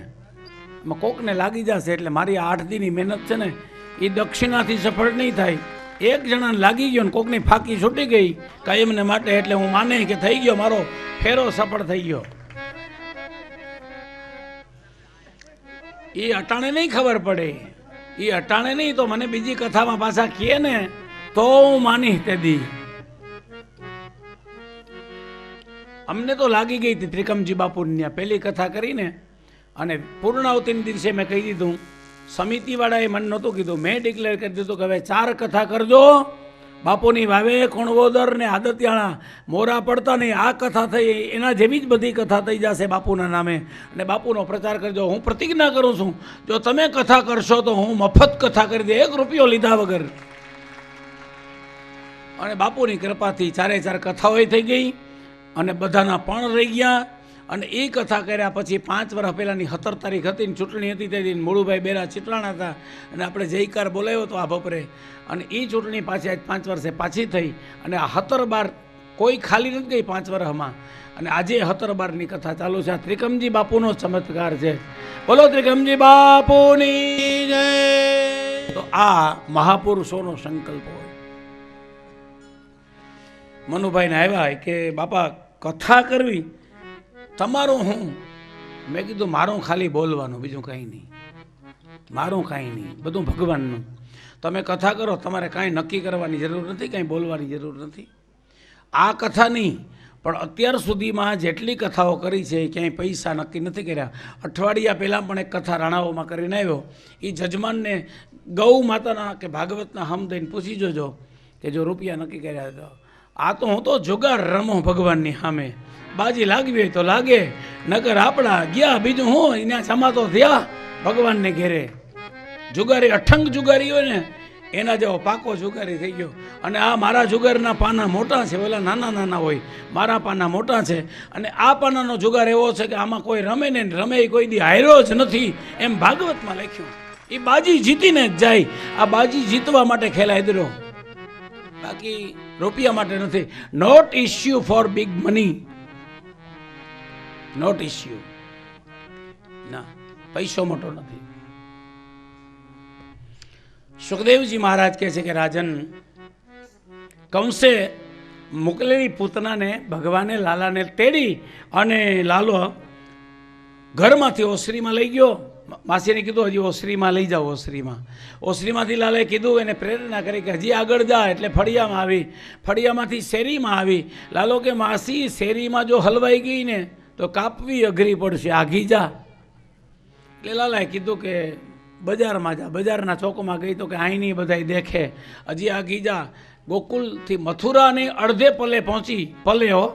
એમાં કોકને લાગી જશે. એટલે મારી 8 દીની મહેનત છે ને એ દક્ષિણાથી સફળ નહીં થાય. એક જણાને લાગી ગયો ને કોકની ફાંકી છૂટી ગઈ કાયમને માટે, એટલે હું માને કે થઈ ગયો મારો ફેરો સફળ થઈ ગયો. એ અટાણે નહીં ખબર પડે, એ અટાણે નહીં તો મને બીજી કથામાં પાછા કહે ને તો હું માની તે દી. અમને તો લાગી ગઈ હતી ત્રિકમજી બાપુની પહેલી કથા કરીને, અને પૂર્ણાવતીના દિવસે મેં કહી દીધું, સમિતિવાળાએ મને નહોતું કીધું, મેં ડિક્લેર કરી દીધું કે હવે 4 કથા કરજો. બાપુની વાવે કુણવોદર ને આદત્યાણા મોરા પડતા નહીં, આ કથા થઈ એના જેવી જ બધી કથા થઈ જશે બાપુના નામે, અને બાપુનો પ્રચાર કરજો. હું પ્રતિજ્ઞા કરું છું, જો તમે કથા કરશો તો હું મફત કથા કરી દે, 1 રૂપિયો લીધા વગર. અને બાપુની કૃપાથી 4 કથાઓ થઈ ગઈ અને બધાના પણ રહી ગયા. અને એ કથા કર્યા પછી 5 વર્ષ પહેલાંની 17 તારીખ હતી ને ચૂંટણી હતી, તે દિન મોડુભાઈ બેરા ચીટલાણા હતા અને આપણે જયકાર બોલાવ્યો હતો આ બપોરે. અને એ ચૂંટણી પાછી આજ 5 વર્ષે પાછી થઈ, અને આ 17-12 કોઈ ખાલી નથી ગઈ 5 વર્ષમાં. અને આજે 17-12ની કથા ચાલુ છે. આ ત્રિકમજી બાપુનો ચમત્કાર છે. બોલો ત્રિકમજી બાપુની જય. તો આ મહાપુરુષોનો સંકલ્પ હોય. મનુભાઈને આવ્યા કે બાપા કથા કરવી તમારું હું. મેં કીધું મારું ખાલી બોલવાનું, બીજું કંઈ નહીં, મારું કાંઈ નહીં, બધું ભગવાનનું. તમે કથા કરો, તમારે કાંઈ નક્કી કરવાની જરૂર નથી, કાંઈ બોલવાની જરૂર નથી. આ કથા નહીં, પણ અત્યાર સુધીમાં જેટલી કથાઓ કરી છે એ ક્યાંય પૈસા નક્કી નથી કર્યા. અઠવાડિયા પહેલાં પણ એક કથા રાણાઓમાં કરીને આવ્યો. એ જજમાનને ગૌ માતાના કે ભાગવતના હમ દઈને પૂછી જોજો કે જો રૂપિયા નક્કી કર્યા તો. આ તો હું તો જુગાર રમો ભગવાનની સામે, બાજી લાગવી હોય તો લાગે, નકર આપણા ગયા બીજું હું એના સમાતો થયા ભગવાનને ઘેરે. જુગારી અઠંગ જુગારી હોય ને એના જેવો પાકો જુગારી થઈ ગયો. અને આ મારા જુગારના પાના મોટા છે, ઓલા નાના નાના હોય, મારા પાના મોટા છે. અને આ પાનાનો જુગાર એવો છે કે આમાં કોઈ રમે ને રમે એ કોઈ દી હાર્યો જ નથી એમ ભાગવતમાં લખ્યું. એ બાજી જીતીને જ જાય. આ બાજી જીતવા માટે ખેલાય દરો, બાકી રૂપિયા માટે નથી. Note issue for big money, note issue ના, પૈસો મોટો નથી. સુખદેવજી મહારાજ કહે છે કે રાજન, કંસે મોકલેલી પૂતનાને ભગવાને લાલાને તેડી અને લાલો ઘરમાંથી ઓસરીમાં લઈ ગયો. માસીને કીધું હજી ઓસરીમાં લઈ જાઓ. ઓસરીમાંથી લાલાએ કીધું, એને પ્રેરણા કરી કે હજી આગળ જા. એટલે ફળિયામાં આવી, ફળિયામાંથી શેરીમાં આવી. લાલો કે માસી શેરીમાં જો હલવાઈ ગઈ ને તો કાપવી અઘરી પડશે, આઘી જા. એટલે લાલાએ કીધું કે બજારમાં જા. બજારના ચોકમાં ગઈ તો કે અહીંની બધાય દેખે, હજી આઘી જા. ગોકુલથી મથુરાની અડધે પલે પહોંચી. પલે હો,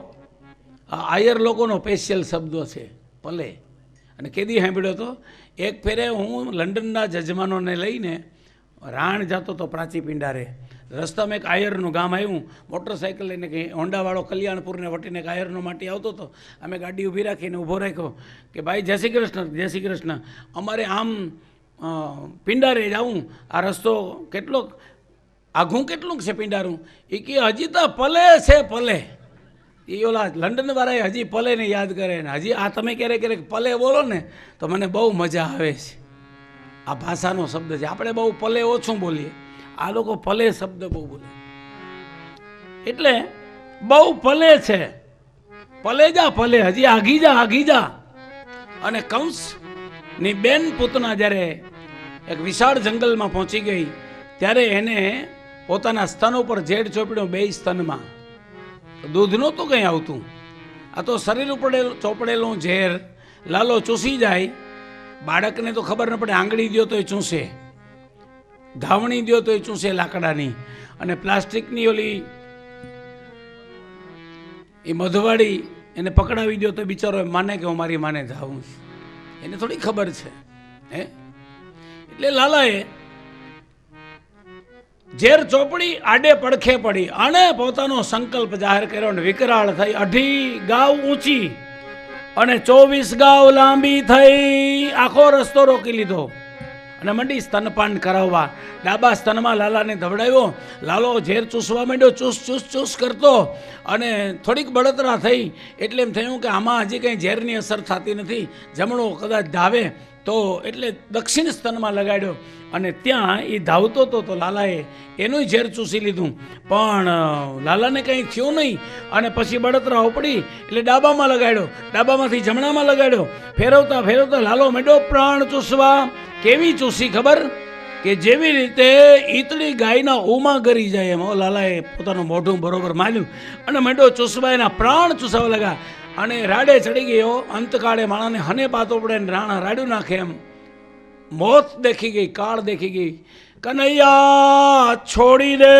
આ આયર લોકોનો સ્પેશિયલ શબ્દો છે પલે. અને કેદી સાંભળ્યો તો, એક ફેરે હું લંડનના જજમાનોને લઈને રાણ જતો તો પ્રાચી પિંડારે. રસ્તામાં એક આયરનું ગામ આવ્યું. મોટરસાઇકલ લઈને કંઈ હોન્ડાવાળો કલ્યાણપુરને વટીને એક આયરનો માટી આવતો હતો. અમે ગાડી ઊભી રાખીને ઊભો રાખ્યો કે ભાઈ જય શ્રી કૃષ્ણ, જય શ્રી કૃષ્ણ. અમારે આમ પિંડારે જાઉં, આ રસ્તો કેટલોક આઘું કેટલું છે પિંડારું? એ કે હજી તો પલે છે પલે. એ ઓલા લંડનવાળાએ હજી પલેને યાદ કરે ને હજી આ તમે ક્યારેક ક્યારેક પલે બોલો ને તો મને બહુ મજા આવે છે. આ ભાષાનો શબ્દ છે. આપણે બહુ પલે ઓછું બોલીએ, આ લોકો પલે શબ્દ બહુ બોલે. એટલે બહુ પલે છે, પલે જા પલે, હજી આઘી જા આઘી જા. અને કંસની બેન પૂતના જ્યારે એક વિશાળ જંગલમાં પહોંચી ગઈ ત્યારે એને પોતાના સ્તન ઉપર ઝેડ ચોપડ્યો, બે સ્તનમાં. દૂધ નહોતું કંઈ આવતું. આ તો શરીર ઉપર ચોપડેલું ઝેર લાલો ચૂસી જાય. બાળકને તો ખબર ન પડે, આંગળી દો તો એ ચૂસે, ધાવણી દો તો એ ચૂસે લાકડાની. અને પ્લાસ્ટિકની ઓલી એ મધવાડી એને પકડાવી દો તો બિચારો માને કે હું મારી માને ધાવું. એને થોડી ખબર છે હે. એટલે લાલાએ ઝેર ચોપડી આડે પડખે પડી અને પોતાનો સંકલ્પ જાહેર કર્યો અને વિકરાળ થઈ. 2.5 ગાવ ઊંચી અને 24 ગાવ લાંબી થઈ. આખો રસ્તો રોકી લીધો અને મંડી સ્તનપાન કરાવવા. ડાબા સ્તનમાં લાલાને ધવડાવ્યો. લાલો ઝેર ચૂસવા માંડ્યો, ચૂસ ચૂસ ચૂસ કરતો. અને થોડીક બળતરા થઈ એટલે એમ થયું કે આમાં હજી કંઈ ઝેરની અસર થતી નથી, જમણો કદાચ ધાવે તો, એટલે દક્ષિણ સ્તનમાં લગાડ્યો. અને ત્યાં એ ધાવતો હતો તો લાલાએ એનું ઝેર ચૂસી લીધું, પણ લાલાને કંઈ થયું નહીં. અને પછી બળતરા ઉપડી એટલે ડાબામાં લગાડ્યો, ડાબામાંથી જમણામાં લગાડ્યો. ફેરવતા ફેરવતા લાલો મેડો પ્રાણ ચૂસવા. કેવી ચૂસી ખબર? કે જેવી રીતે ઈતળી ગાયના ઉમા ગરી જાય એમ લાલાએ પોતાનું મોઢું બરોબર માન્યું અને મેડો ચૂસવા, એના પ્રાણ ચૂસવા લગા. અને રાડે ચડી ગયો. અંતકાળે માણાને હને પાતો પડે ને રાણા રાડ્યું નાખે એમ. મોત દેખી ગઈ, કાળ દેખી ગઈ. કનૈયા છોડી દે,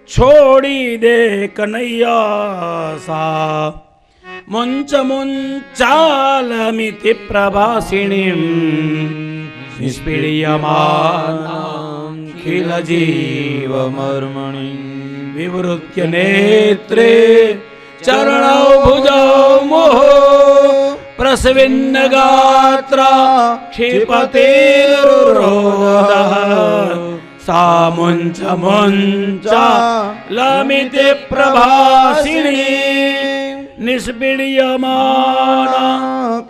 છોડી દે કનૈયા સા, મુંચ મુંચાલમિતિ પ્રભાસિણીમ નિષ્પીડ્યમાનાં ખિલ જીવ મર્મણી વિવૃત્ય નેત્રે ચરણૌ ભુજૌ મોહ પ્રસવિન્ન ગાત્રા ક્ષિપતિરુરોદઃ સા મુંચ મુંચાલમિતિ પ્રભાસિણી નિષ્પીડ્યમાના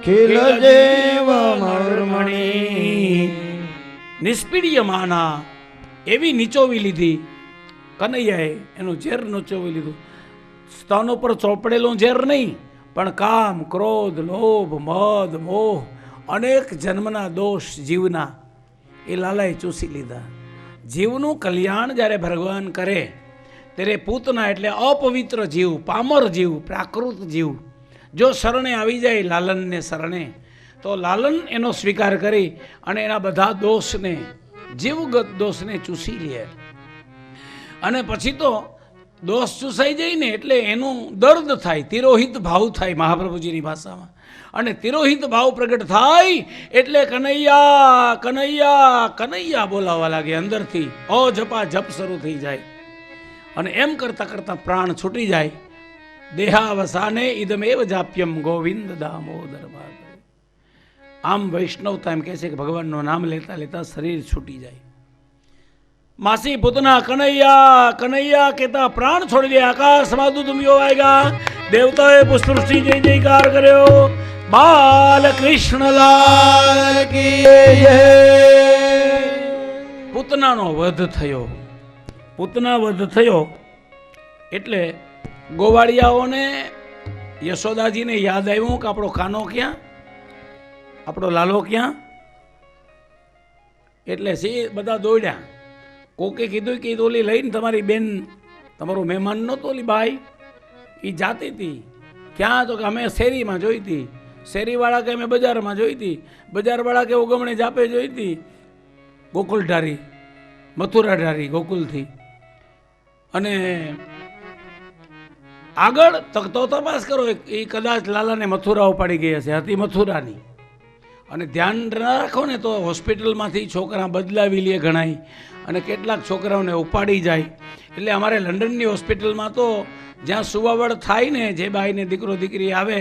ખિલ જીવ મર્મણી. નિષ્પીડ્યમાના એવી નીચોવી લીધી કનૈયાએ, એનું ઝેર નીચોવી લીધું. સ્તન ઉપર ચોપડેલું ઝેર નહીં, પણ કામ, ક્રોધ, લોભ, મદ, મોહ, અનેક જન્મના દોષ જીવના એ લાલાએ ચૂસી લીધા. જીવનું કલ્યાણ જ્યારે ભગવાન કરે તેરે પૂતના એટલે અપવિત્ર જીવ, પામર જીવ, પ્રાકૃત જીવ જો શરણે આવી જાય લાલનને શરણે, તો લાલન એનો સ્વીકાર કરી અને એના બધા દોષને, જીવગત દોષને ચૂસી લે. અને પછી તો દોષ ચૂસાઈ જાય ને એટલે એનું દર્દ થાય, તિરોહિત ભાવ થાય મહાપ્રભુજીની ભાષામાં. અને તિરોહિત ભાવ પ્રગટ થાય એટલે કનૈયા કનૈયા કનૈયા બોલાવવા લાગે અંદરથી. જપા જપ શરૂ થઈ જાય અને એમ કરતાં કરતાં પ્રાણ છૂટી જાય. દેહાવસાને ઇદમેવ જાપ્યમ ગોવિંદ દામોદર ભાગવત. આમ વૈષ્ણવતા એમ કહે છે કે ભગવાનનું નામ લેતા લેતા શરીર છૂટી જાય. માસી પૂતના કનૈયા કનૈયા કહેતા પ્રાણ છોડી દે. આકાશમાં દુદુમિયો વાગ્યા, દેવતાએ પુષ્પવૃષ્ટિ જય જયકાર કર્યો. બાલકૃષ્ણલાલ કી જય. પૂતનાનો વધ થયો. પૂતના વધ થયો એટલે ગોવાળિયાઓને યશોદાજીને યાદ આવ્યું કે આપણો કાનો ક્યાં, આપણો લાલો ક્યાં. એટલે બધા દોડ્યા. કોકે કીધું કે ઓલી લઈને તમારી બેન, તમારું મહેમાન નહોતું ઓલી બાઈ, એ જાતી હતી. ક્યાં? તો કે અમે શેરીમાં જોઈ હતી. શેરીવાળા કે અમે બજારમાં જોઈ હતી. બજારવાળા કે ઉગમણે જાપે જોઈ હતી. ગોકુલધારી, મથુરાધારી ગોકુલથી. અને આગળ તો તપાસ કરો, એ કદાચ લાલાને મથુરા ઉપાડી ગઈ હશે, હતી મથુરાની. અને ધ્યાન રાખો ને તો હોસ્પિટલમાંથી છોકરા બદલાવી લે ઘણાય, અને કેટલાક છોકરાઓને ઉપાડી જાય. એટલે અમારે લંડનની હોસ્પિટલમાં તો જ્યાં સુવાવડ થાય ને, જે બાઈને દીકરો દીકરી આવે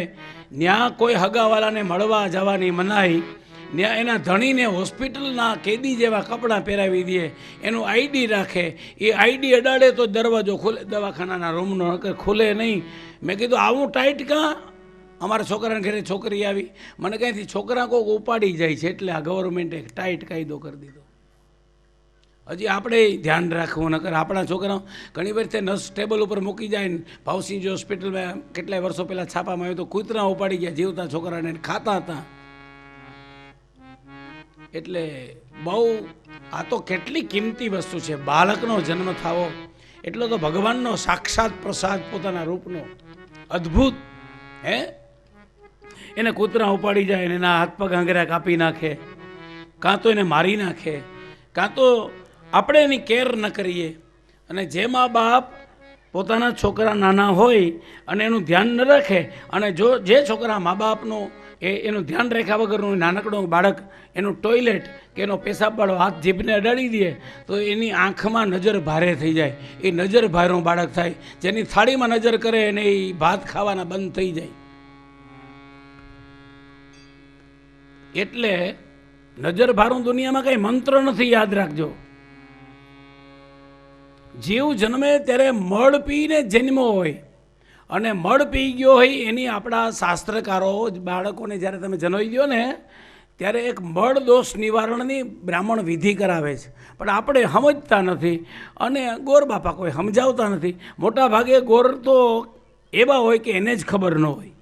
ત્યાં કોઈ હગાવાલાને મળવા જવાની મનાઈ. ત્યાં એના ધણીને હોસ્પિટલના કેદી જેવા કપડાં પહેરાવી દે, એનું આઈડી રાખે. એ આઈડી અડાડે તો દરવાજો ખુલે દવાખાનાના રૂમનો, નકર ખુલે નહીં. મેં કીધું આવું ટાઈટ કાં? અમારા છોકરાને ઘરે છોકરી આવી, મને ક્યાંથી છોકરા કોઈક ઉપાડી જાય છે, એટલે આ ગવર્મેન્ટે ટાઈટ કાયદો કરી દીધો. હજી આપણે ધ્યાન રાખવું, નકર આપણા છોકરાઓ ઘણી વાર તે નસ ટેબલ ઉપર મૂકી જાય ને. ભાવસિંહજી હોસ્પિટલમાં કેટલાય વર્ષો પહેલાં છાપામાં આવ્યું તો કૂતરા ઉપાડી ગયા જીવતા છોકરાને, ખાતા હતા. એટલે બહુ આ તો કેટલી કિંમતી વસ્તુ છે. બાળકનો જન્મ થવો એટલો તો ભગવાનનો સાક્ષાત પ્રસાદ પોતાના રૂપનો, અદ્ભુત. હે, એને કૂતરા ઉપાડી જાય, એના હાથ પગ આંગળા કાપી નાખે, કાં તો એને મારી નાખે, કાં તો આપણે એની કેર ન કરીએ. અને જે મા બાપ પોતાના છોકરા નાના હોય અને એનું ધ્યાન ન રાખે, અને જો જે છોકરા મા બાપનું એનું ધ્યાન રાખ્યા વગરનું નાનકડું બાળક એનું ટોયલેટ કે એનો પેશાબવાળો હાથ જીભને અડાડી દે તો એની આંખમાં નજર ભારે થઈ જાય. એ નજર ભારેનું બાળક થાય. જેની થાળીમાં નજર કરે એને એ ભાત ખાવાના બંધ થઈ જાય. એટલે નજર ભારું દુનિયામાં કઈ મંત્ર નથી, યાદ રાખજો. જીવ જન્મે ત્યારે મળ પીને જન્મો હોય, અને મળ પી ગયો હોય એની આપણા શાસ્ત્રકારો બાળકોને જ્યારે તમે જન્માઈ દો ને ત્યારે એક મળ દોષ નિવારણની બ્રાહ્મણ વિધિ કરાવે છે. પણ આપણે સમજતા નથી, અને ગોર બાપા કોઈ સમજાવતા નથી. મોટા ભાગે ગોર તો એવા હોય કે એને જ ખબર ન હોય.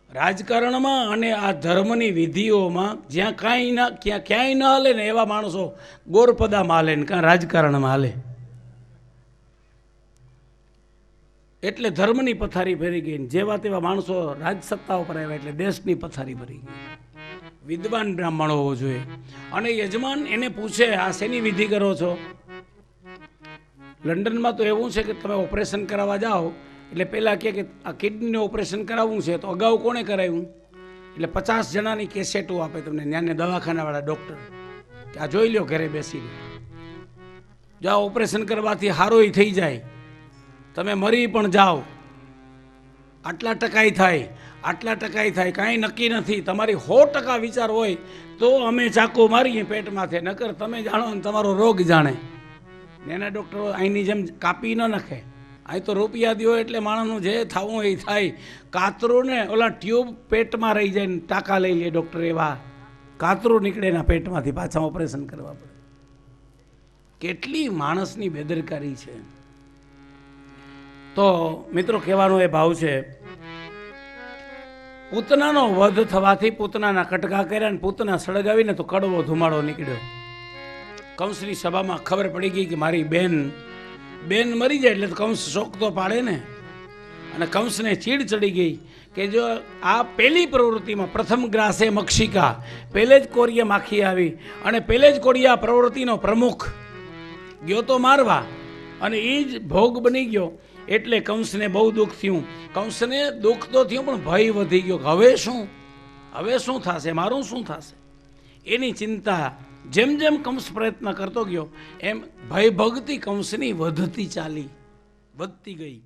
રાજકારણમાં અને આ ધર્મની વિધિઓમાં જ્યાં કાંઈ ના ક્યાંય ન હાલે ને એવા માણસો ગોરપદામાં હાલે ને કાં રાજકારણમાં હાલે. એટલે ધર્મની પથારી ફરી ગઈ. જેવા તેવા માણસો રાજસત્તા ઉપર આવ્યા એટલે દેશની પથારી ફરી ગઈ. વિદ્વાન બ્રાહ્મણ હોવો જોઈએ. અને યજમાન એને પૂછે આ શેની વિધિ કરો છો? લંડનમાં તો એવું છે કે તમે ઓપરેશન કરાવવા જાઓ એટલે પહેલાં કહે કે આ કિડનીનું ઓપરેશન કરાવવું છે તો અગાઉ કોણે કરાવ્યું? એટલે 50 જણાની કેસેટો આપે તમને ત્યાંને દવાખાનાવાળા ડૉક્ટર કે આ જોઈ લો ઘરે બેસીને. જો આ ઓપરેશન કરવાથી હારોય થઈ જાય, તમે મરી પણ જાઓ, આટલા ટકાઈ થાય, આટલા ટકાઈ થાય, કાંઈ નક્કી નથી. તમારી 100% વિચાર હોય તો અમે ચાકુ મારીએ પેટમાંથી, નકર તમે જાણો ને તમારો રોગ જાણે. એના ડૉક્ટરો અહીંની જેમ કાપી ન નાખે. અહીં તો રૂપિયા દો એટલે માણસનું જે થવું એ થાય. કાતરું ને ઓલા ટ્યુબ પેટમાં રહી જાય ને ટાંકા લઈ લે ડૉક્ટર, એવા કાતરું નીકળે એના પેટમાંથી, પાછા ઓપરેશન કરવા પડે. કેટલી માણસની બેદરકારી છે. તો મિત્રો કહેવાનો એ ભાવ છે, પૂતનાનો વધ થવાથી પૂતનાના કટકા કર્યા ને પૂતના સળગાવીને તો કડવો ધુમાડો નીકળ્યો. કંસની સભામાં ખબર પડી ગઈ કે મારી બેન બેન મરી જાય એટલે કંસ શોક તો પાડે ને. અને કંસને ચીડ ચડી ગઈ કે જો આ પહેલી પ્રવૃત્તિમાં પ્રથમ ગ્રાસે મક્ષિકા, પહેલે જ કોરિયે માખી આવી અને પહેલે જ કોરિયે આ પ્રવૃત્તિનો પ્રમુખ ગયો તો મારવા, અને એ જ ભોગ બની ગયો. એટલે કંસને બહુ દુઃખ થયું. કંસને દુઃખ તો થયું પણ ભય વધી ગયો કે હવે શું થશે, મારું શું થશે, એની ચિંતા. જેમ જેમ કંસ પ્રયત્ન કરતો ગયો એમ ભયભક્તિ કંસની વધતી ગઈ.